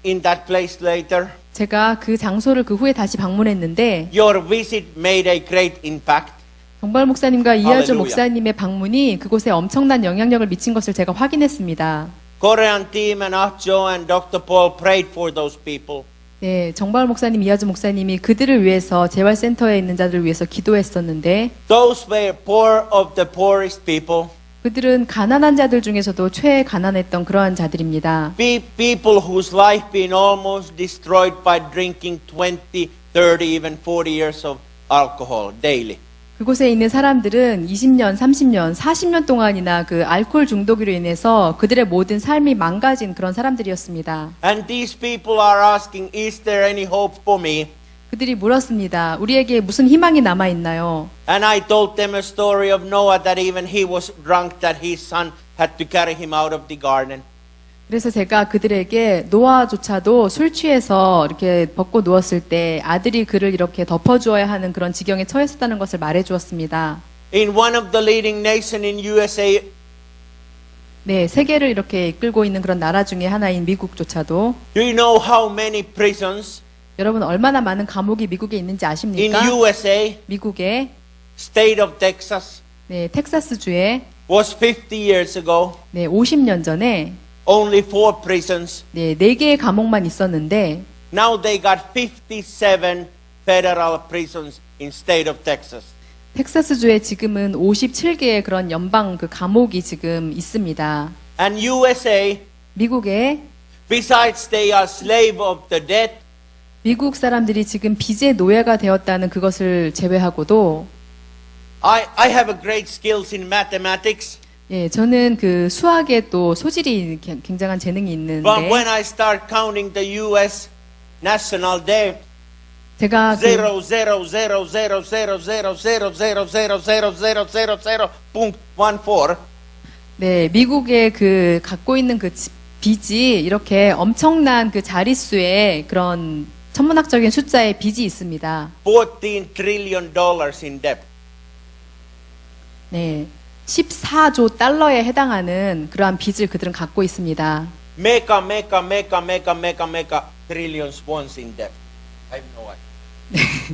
in that place later. 제가 그 장소를 그 후에 다시 방문했는데, Your visit made a great impact. 정바울 목사님과 이어준 할렐루야. 목사님의 방문이 그곳에 엄청난 영향력을 미친 것을 제가 확인했습니다. Korean team and Ahjo and Dr. Paul prayed for those people. 네, 정바울 목사님, 이어준 목사님이 그들을 위해서 재활센터에 있는 자들을 위해서 기도했었는데, Those were poor of the poorest people. 그들은 가난한 자들 중에서도 최가난했던 그러한 자들입니다. People whose life been almost destroyed by drinking 20, 30, even 40 years of alcohol daily. 그곳에 있는 사람들은 20년, 30년, 40년 동안이나 그 알코올 중독으로 인해서 그들의 모든 삶이 망가진 그런 사람들이었습니다. And these people are asking, is there any hope for me? 그들이 물었습니다. 우리에게 무슨 희망이 남아 있나요? And I told them a story of Noah that even he was drunk, that his son had to carry him out of the garden. 그래서 제가 그들에게 노아조차도 술 취해서 이렇게 벗고 누웠을 때 아들이 그를 이렇게 덮어주어야 하는 그런 지경에 처했었다는 것을 말해 주었습니다. In one of the leading nations in USA, 네, 세계를 이렇게 이끌고 있는 그런 나라 중에 하나인 미국조차도 do you know how many prisons 여러분 얼마나 많은 감옥이 미국에 있는지 in 아십니까? USA, 미국의 state of Texas, 네, 텍사스주에 was 50 years ago, 네, 50년 전에 only 4 prisons. 네, 4개의 감옥만 있었는데 Now they got 57 federal prisons in state of Texas. 텍사스주에 지금은 57개의 그런 연방 그 감옥이 지금 있습니다. And USA, 미국에 besides they are slave of the debt, 미국 사람들이 지금 빚의 노예가 되었다는 그것을 제외하고도 I have a great skills in mathematics. 예, 저는 그 수학에 또 소질이 굉장한 재능이 있는데 But when I start counting the US national debt, 제가 그 0.14 네, 미국의 그 갖고 있는 그 빚이 이렇게 엄청난 그 자릿수의 그런 천문학적인 숫자의 빚이 있습니다. $14 trillion in debt. 네. 14조 달러에 해당하는 그러한 빚을 그들은 갖고 있습니다. Mega trillions once in debt. I have no idea.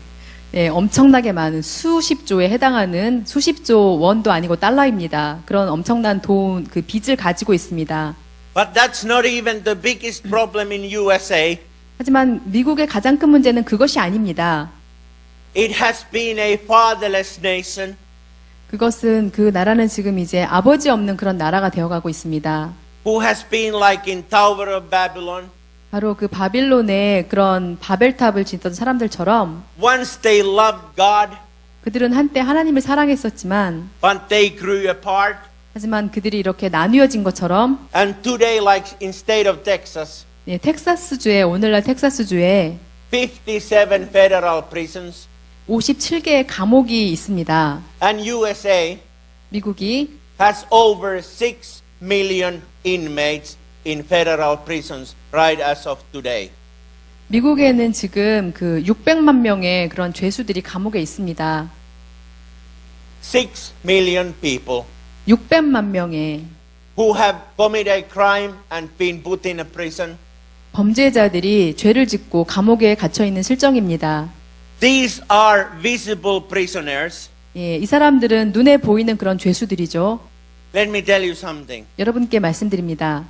네, 엄청나게 많은 수십조에 해당하는 수십조 원도 아니고 달러입니다. 그런 엄청난 돈, 그 빚을 가지고 있습니다. But that's not even the biggest problem in USA. 하지만 미국의 가장 큰 문제는 그것이 아닙니다. It has been a fatherless nation. 그것은 그 나라는 지금 이제 아버지 없는 그런 나라가 되어가고 있습니다. Who has been like in Tower of Babylon. 바로 그 바빌론의 그런 바벨탑을 짓던 사람들처럼 Once they loved God, 그들은 한때 하나님을 사랑했었지만 but they grew apart. 하지만 그들이 이렇게 나뉘어진 것처럼 And today, like in state of Texas, 네, 텍사스주에 오늘날 텍사스주에 57 federal prisons. 57개의 감옥이 있습니다. And USA 미국이 has over 6 million inmates in federal prisons right as of today. 미국에는 지금 그 600만 명의 그런 죄수들이 감옥에 있습니다. 6 million people 600만 명의 who have committed a crime and been put in a prison. 범죄자들이 죄를 짓고 감옥에 갇혀 있는 실정입니다. These are visible prisoners. 예, 이 사람들은 눈에 보이는 그런 죄수들이죠. Let me tell you something. 여러분께 말씀드립니다.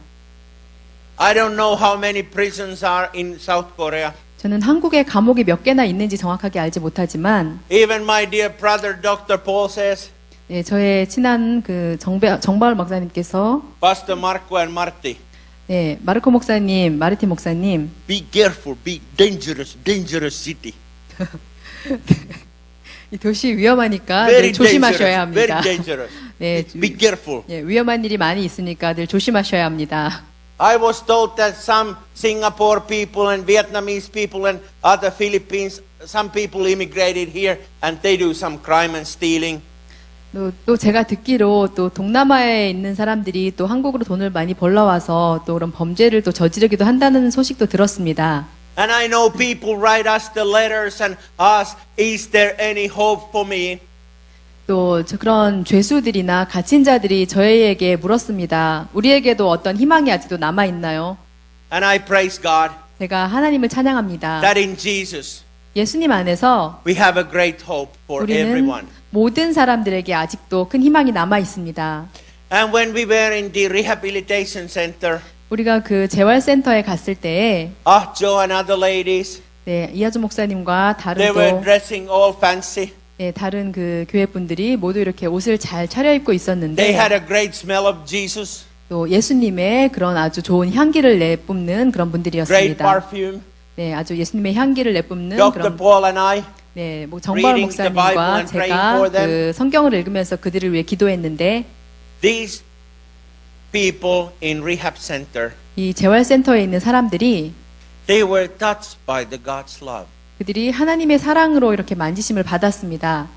I don't know how many prisons are in South Korea. 저는 한국에 감옥이 몇 개나 있는지 정확하게 알지 못하지만, Even my dear brother Dr. Paul says, 예, 저의 친한 그 정바울 목사님께서, Pastor Marco and Marty, 예, 마르코 목사님, 마르티 목사님, be careful, be dangerous city. 이 도시 위험하니까 Very 늘 조심하셔야 dangerous, 합니다. very dangerous. 네, Be careful. 예, 위험한 일이 많이 있으니까 늘 조심하셔야 합니다. I was told that some Singapore people and Vietnamese people and other Philippines, some people immigrated here and they do some crime and stealing. 또 제가 듣기로 또 동남아에 있는 사람들이 또 한국으로 돈을 많이 벌러 와서 또 그런 범죄를 또 저지르기도 한다는 소식도 들었습니다. And I know people write us the letters and ask, is there any hope for me? 또 그런 죄수들이나 갇힌 자들이 저희에게 물었습니다. 우리에게도 어떤 희망이 아직도 남아 있나요? And I praise God 제가 하나님을 찬양합니다. that in Jesus 예수님 안에서 we have a great hope for 우리는 everyone. 모든 사람들에게 아직도 큰 희망이 남아 있습니다. And when we were in the rehabilitation center, 우리가 그 재활센터에 갔을 때에 Joe and other ladies, 네, 이하주 목사님과 they 다른 were 또 dressing all fancy. 네, 다른 그 교회 분들이 모두 이렇게 옷을 잘 차려입고 They 있었는데 had a great smell of Jesus, 또 예수님의 그런 아주 좋은 향기를 내뿜는 그런 great 분들이었습니다. perfume. 네, 아주 예수님의 향기를 내뿜는 Dr. 그런 Paul and I, 네, 뭐 정벌 Reading the Bible 목사님과 and praying 제가 for them. 그 성경을 읽으면서 그들을 위해 기도했는데 These people in rehab center, 이 재활센터에 있는 사람들이 they were touched by the God's love. 그들이 하나님의 사랑으로 이렇게 만지심을 받았습니다.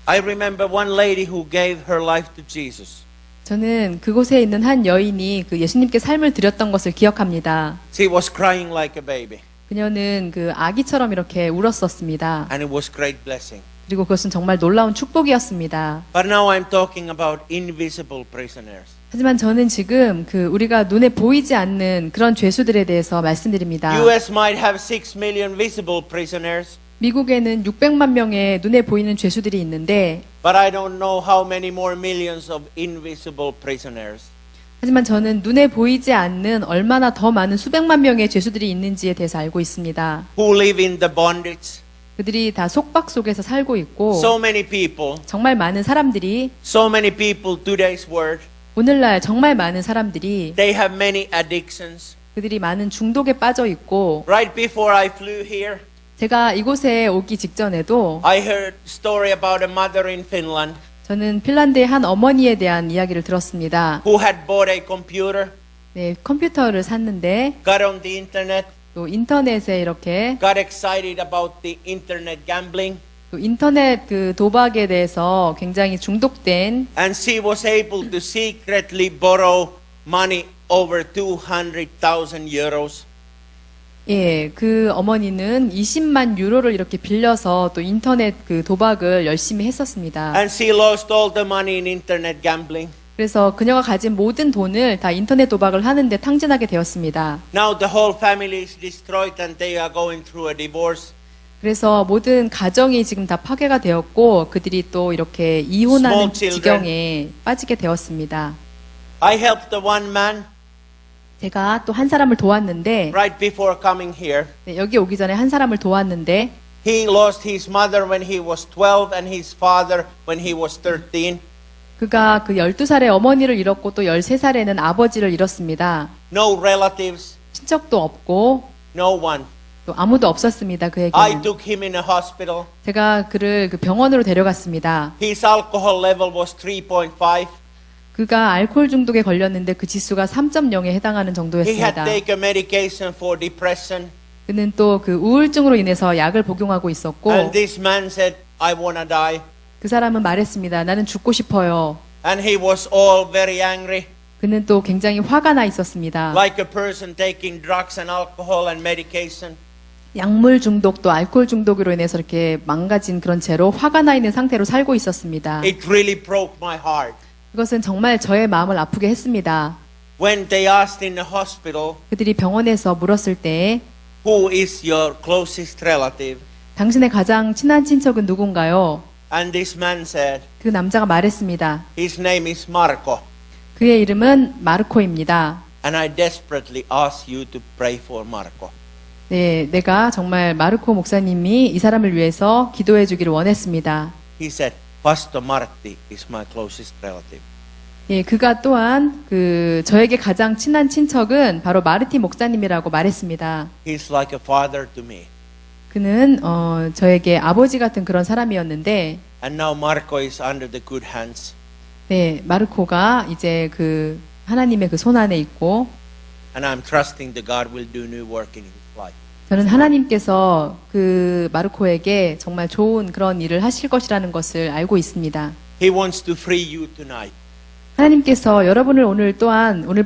I remember one lady who gave her life to Jesus. 저는 그곳에 있는 한 여인이 그 예수님께 삶을 드렸던 것을 기억합니다. She was crying like a baby, 그녀는 그 아기처럼 이렇게 울었었습니다. and it was great blessing. 그리고 그것은 정말 놀라운 축복이었습니다. But now I'm talking about invisible prisoners. 하지만 저는 지금 그 우리가 눈에 보이지 않는 그런 죄수들에 대해서 말씀드립니다. US might have 6 million visible prisoners, 미국에는 600만 명의 눈에 보이는 죄수들이 있는데 but I don't know how many more millions of invisible prisoners. 하지만 저는 눈에 보이지 않는 얼마나 더 많은 수백만 명의 죄수들이 있는지에 대해서 알고 있습니다. Who live in the bondage. 그들이 다 속박 속에서 살고 있고 So many people, 정말 많은 사람들이 so many people, today's word, 오늘날 정말 많은 사람들이 they have many addictions. 그들이 많은 중독에 빠져 있고 Right before I flew here, 제가 이곳에 오기 직전에도 I heard a story about a mother in Finland 저는 핀란드의 한 어머니에 대한 이야기를 들었습니다. who had bought a computer, 네, 컴퓨터를 샀는데 got on the internet, 또 인터넷에 이렇게 got excited about the internet gambling, 또 인터넷 그 도박에 대해서 굉장히 중독된 and she was able to secretly borrow money over 200,000 euros. 예, 그 어머니는 20만 유로를 이렇게 빌려서 또 인터넷 그 도박을 열심히 했었습니다. And she lost all the money in internet gambling. 그래서 그녀가 가진 모든 돈을 다 인터넷 도박을 하는데 탕진하게 되었습니다. Now the whole family is destroyed and they are going through a divorce. 그래서 모든 가정이 지금 다 파괴가 되었고 그들이 또 이렇게 이혼하는 Small children. 지경에 빠지게 되었습니다. I helped the one man 제가 또 한 사람을 도왔는데 right before coming here. 네, 여기 오기 전에 한 사람을 도왔는데 He lost his mother when he was 12 and his father when he was 13. 그가 그 12살에 어머니를 잃었고 또 13살에는 아버지를 잃었습니다. No relatives, 친척도 없고 no one. 또 아무도 없었습니다. I 그에게는. took him in a hospital. 제가 그를 그 병원으로 데려갔습니다. His alcohol level was 3.5. 그가 알코올 중독에 걸렸는데 그 지수가 3.0에 해당하는 He had 정도였습니다. taken medication for depression. 그는 또 그 우울증으로 인해서 약을 복용하고 있었고 And this man said, I wanna die. 그 사람은 말했습니다. 나는 죽고 싶어요. And he was all very angry, 그는 또 굉장히 화가 나 있었습니다. like a person taking drugs and alcohol and medication. 약물 중독 또 알코올 중독으로 인해서 이렇게 망가진 그런 채로 화가 나 있는 상태로 살고 있었습니다. It really broke my heart. 그것은 정말 저의 마음을 아프게 했습니다. When they asked in the hospital, 그들이 병원에서 물었을 때 who is your closest relative? 당신의 가장 친한 친척은 누군가요? And this man said, 그 남자가 말했습니다. his name is Marco. 그의 이름은 마르코입니다. And I desperately ask you to pray for Marco. 네, 내가 정말 마르코 목사님이 이 사람을 위해서 기도해 주기를 원했습니다. He said, Pastor Martti is my closest relative. 예, 그가 또한 그 저에게 가장 친한 친척은 바로 마르티 목사님이라고 말했습니다. He's like a father to me. 그는 저에게 아버지 같은 그런 사람이었는데, And now Marco is under the good hands. 네, 마르코가 이제 그 하나님의 그 손 안에 있고, And I'm trusting that God will do new work in his life. 저는 하나님께서 그 마르코에게 정말 좋은 그런 일을 하실 것이라는 것을 알고 있습니다. He wants to free you tonight. 하나님께서 여러분을 오늘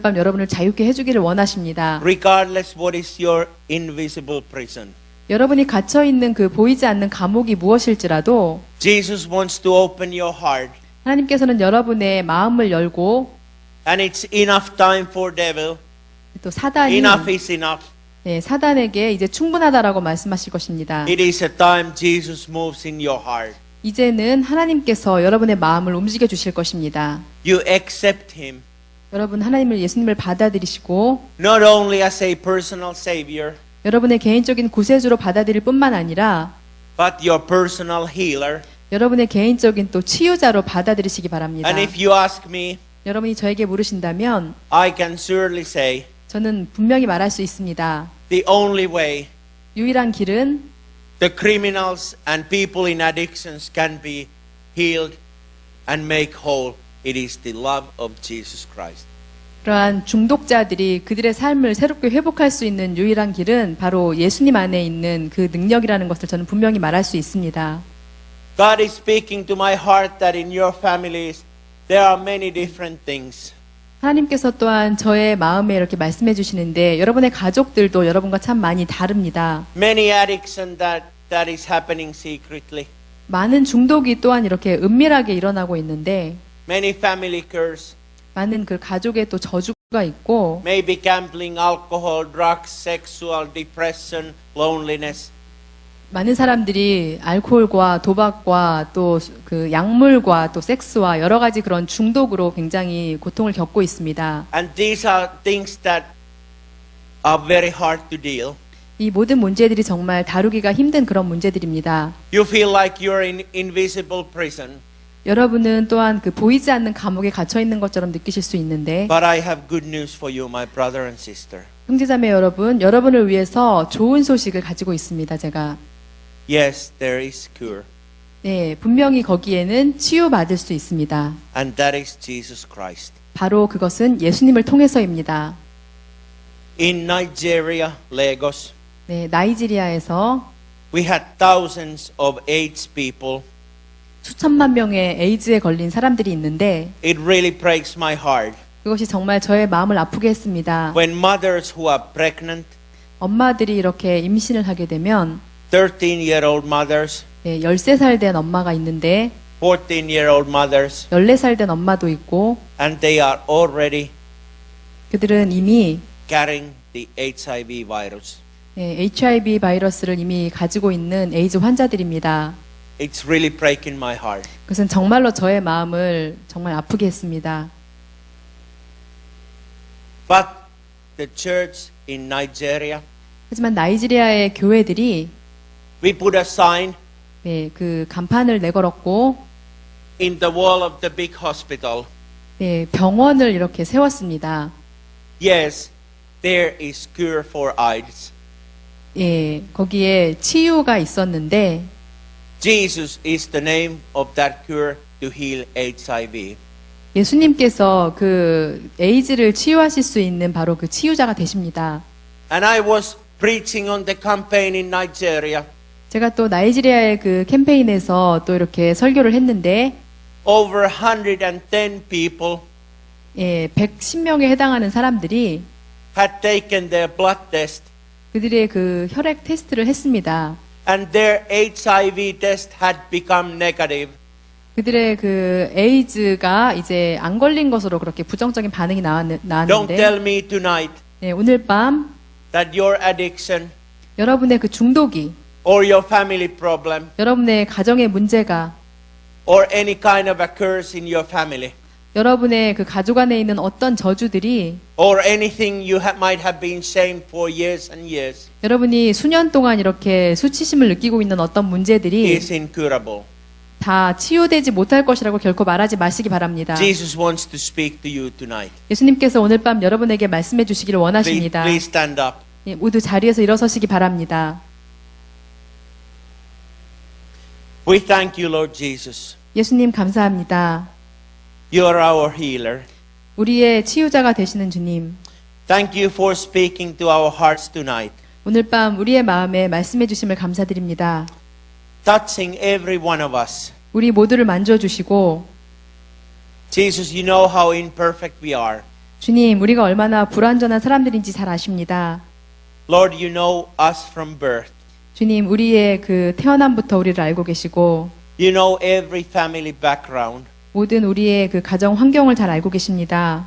밤 여러분을 자유케 해주기를 원하십니다. Regardless what is your invisible prison. 여러분이 갇혀 있는 그 보이지 않는 감옥이 무엇일지라도 Jesus wants to open your heart. 하나님께서는 여러분의 마음을 열고 And it's enough time for devil. 또 사단이 Enough is enough. 네, 사단에게 이제 충분하다라고 말씀하실 것입니다. It is a time Jesus moves in your heart. 이제는 하나님께서 여러분의 마음을 움직여 주실 것입니다. You accept him 여러분 하나님을 예수님을 받아들이시고 not only as a personal savior, 여러분의 개인적인 구세주로 받아들일 뿐만 아니라 but your personal healer. 여러분의 개인적인 또 치유자로 받아들이시기 바랍니다. And if you ask me, 여러분이 저에게 물으신다면 I can surely say 저는 분명히 말할 수 있습니다. the only way 유일한 길은 the criminals and people in addictions can be healed and make whole, it is the love of Jesus Christ. 그러한 중독자들이 그들의 삶을 새롭게 회복할 수 있는 유일한 길은 바로 예수님 안에 있는 그 능력이라는 것을 저는 분명히 말할 수 있습니다. God is speaking to my heart that in your families there are many different things. 하나님께서 또한 저의 마음에 이렇게 말씀해 주시는데 여러분의 가족들도 여러분과 참 많이 다릅니다. Many addicts and that is happening secretly. 많은 중독이 또한 이렇게 은밀하게 일어나고 있는데 Many family curse. 많은 그 가족의 또 저주가 있고 Maybe gambling, alcohol, drugs, sexual depression, loneliness. 많은 사람들이 알코올과 도박과 또 그 약물과 또 섹스와 여러 가지 그런 중독으로 굉장히 고통을 겪고 있습니다. And these are things that are very hard to deal. 이 모든 문제들이 정말 다루기가 힘든 그런 문제들입니다. You feel like you're in invisible prison. 여러분은 또한 그 보이지 않는 감옥에 갇혀 있는 것처럼 느끼실 수 있는데 But I have good news for you, my brother and sister. 형제자매 여러분, 여러분을 위해서 좋은 소식을 가지고 있습니다. 제가 Yes, there is cure. 네, 분명히 거기에는 치유받을 수 있습니다. And that is Jesus Christ. 바로 그것은 예수님을 통해서입니다. In Nigeria, Lagos, 네, 나이지리아에서 we had thousands of AIDS people. 수천만 명의 에이즈에 걸린 사람들이 있는데 It really breaks my heart. 그것이 정말 저의 마음을 아프게 했습니다. When mothers who are pregnant, 엄마들이 이렇게 임신을 하게 되면 13-year-old mothers, 네, 13살 된 엄마가 있는데 14-year-old mothers, 14살 된 엄마도 있고 and they are already 그들은 이미 carrying the HIV virus. 네, HIV 바이러스를 이미 가지고 있는 에이즈 환자들입니다. It's really breaking my heart. 그것은 정말로 저의 마음을 정말 아프게 했습니다. But the church in Nigeria, 하지만 나이지리아의 교회들이 we put a sign 네, 그 간판을 내걸었고 in the wall of the big hospital. 네, 병원을 이렇게 세웠습니다. Yes, there is cure for AIDS. 예, 거기에 치유가 있었는데 Jesus is the name of that cure to heal HIV. 예수님께서 그 에이즈를 치유하실 수 있는 바로 그 치유자가 되십니다. And I was preaching on the campaign in Nigeria. 제가 또 나이지리아의 그 캠페인에서 또 이렇게 설교를 했는데 Over 110 people 예, 110명에 해당하는 사람들이 had taken their blood test 그들의 그 혈액 테스트를 했습니다. and their HIV test had become negative. 그들의 그 에이즈가 이제 안 걸린 것으로 그렇게 부정적인 반응이 Don't 나왔는데 tell me tonight 네, 오늘 밤 that your addiction 여러분의 그 중독이 or your family problem 여러분의 가정의 문제가 or any kind of a curse in your family 여러분의 그 가족 안에 있는 어떤 저주들이 or anything you might have been shamed for years and years 여러분이 수년 동안 이렇게 수치심을 느끼고 있는 어떤 문제들이 is incurable. 다 치유되지 못할 것이라고 결코 말하지 마시기 바랍니다. Jesus wants to speak to you tonight. 예수님께서 오늘 밤 여러분에게 말씀해 주시기를 Please, 원하십니다. please stand up. 예, 모두 자리에서 일어서시기 바랍니다. We thank you, Lord Jesus. 예수님 감사합니다. You are our healer. 우리의 치유자가 되시는 주님, Thank you for speaking to our hearts tonight, 오늘 밤 우리의 마음에 말씀해 주심을 감사드립니다. touching every one of us. 우리 모두를 만져주시고 Jesus, you know how imperfect we are. 주님, 우리가 얼마나 불완전한 사람들인지 잘 아십니다. Lord, you know us from birth. 주님, 우리의 그 태어남부터 우리를 알고 계시고 You know every family background. 모든 우리의 그 가정 환경을 잘 알고 계십니다.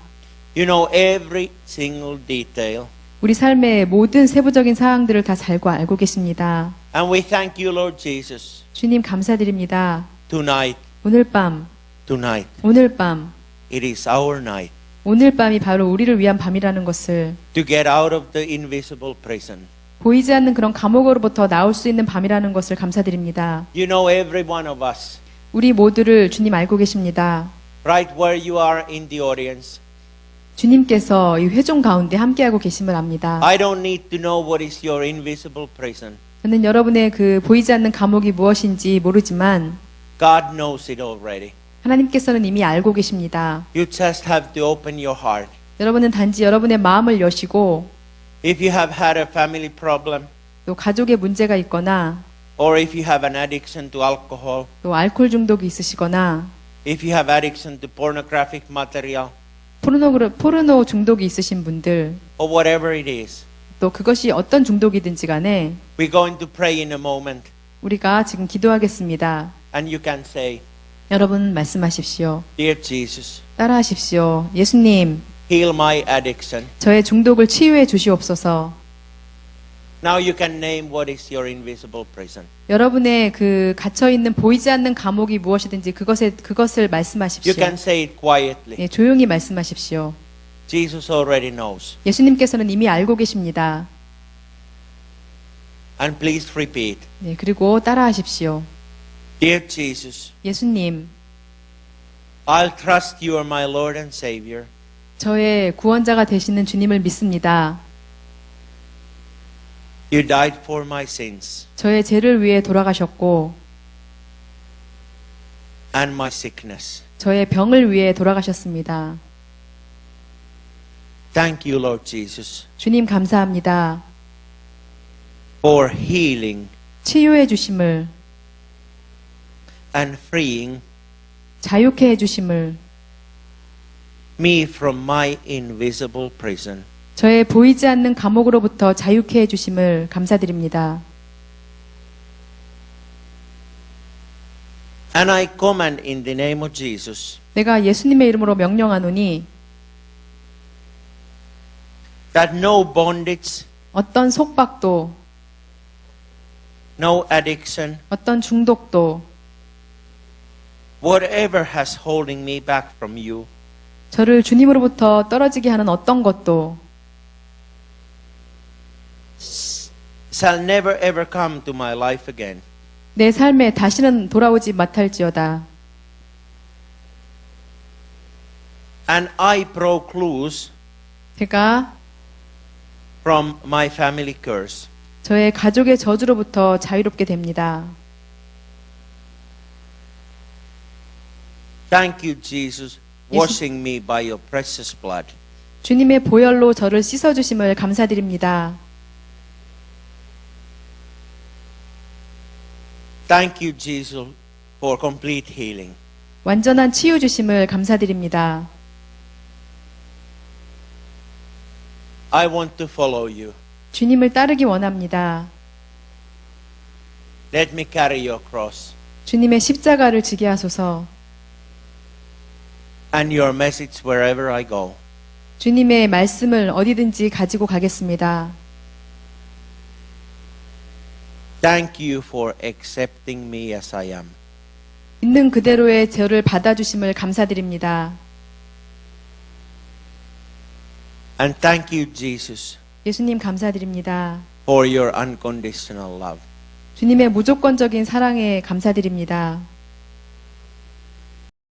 You know every single detail. 우리 삶의 모든 세부적인 사항들을 다 잘 알고 계십니다. And we thank you, Lord Jesus, 주님 감사드립니다. tonight, 오늘 밤, tonight. 오늘 밤, It is our night 오늘 밤이 바로 우리를 위한 밤이라는 것을 to get out of the invisible prison. 보이지 않는 그런 감옥으로부터 나올 수 있는 밤이라는 것을 감사드립니다. You know every one of us, 우리 모두를 주님 알고 계십니다. right where you are in the audience. 주님께서 이 회중 가운데 함께하고 계심을 압니다. I don't need to know what is your invisible prison. 저는 여러분의 그 보이지 않는 감옥이 무엇인지 모르지만 God knows it already. 하나님께서는 이미 알고 계십니다. You just have to open your heart. 여러분은 단지 여러분의 마음을 여시고 If you have had a family problem, 또 가족의 문제가 있거나 or if you have an addiction to alcohol, 또 알코올 중독이 있으시거나 if you have addiction to pornographic material, 포르노 중독이 있으신 분들 or whatever it is, 또 그것이 어떤 중독이든지 간에 we're going to pray in a moment. 우리가 지금 기도하겠습니다. And you can say, 여러분 말씀하십시오. Dear Jesus, 따라하십시오. 예수님, heal my addiction. 저의 중독을 치유해 주시옵소서. Now you can name what is your invisible prison. 여러분의 그 갇혀 있는 보이지 않는 감옥이 무엇이든지 그것을 말씀하십시오. You can say it quietly. 예, 조용히 말씀하십시오. Jesus already knows. 예수님께서는 이미 알고 계십니다. And please repeat. 네, 그리고 따라하십시오. Dear Jesus, 예수님, I'll trust you are my Lord and Savior. 저의 구원자가 되시는 주님을 믿습니다. You died for my sins 저의 죄를 위해 돌아가셨고 and my sickness. 저의 병을 위해 돌아가셨습니다. Thank you, Lord Jesus, 주님 감사합니다. for healing 치유해 주심을, and freeing 자유케 해 주심을, me from my invisible prison. 저의 보이지 않는 감옥으로부터 자유케 해 주심을 감사드립니다. And I command in the name of Jesus 내가 예수님의 이름으로 명령하노니 that no bondage, 어떤 속박도, no addiction, 어떤 중독도, whatever has holding me back from you, 저를 주님으로부터 떨어지게 하는 어떤 것도 shall never ever come to my life again. 내 삶에 다시는 돌아오지 못할지어다. And I broke loose 제가 from my family curse. 저의 가족의 저주로부터 자유롭게 됩니다. Thank you, Jesus, washing me by your precious blood. 주님의 보혈로 저를 씻어주심을 감사드립니다. Thank you, Jesus, for complete healing. 완전한 치유 주심을 감사드립니다. I want to follow you. 주님을 따르기 원합니다. Let me carry your cross 주님의 십자가를 지게 하소서. and your message wherever I go. 주님의 말씀을 어디든지 가지고 가겠습니다. Thank you for accepting me as I am. 있는 그대로의 저를 받아주심을 감사드립니다. And thank you, Jesus, 예수님 감사드립니다. for your unconditional love. 주님의 무조건적인 사랑에 감사드립니다.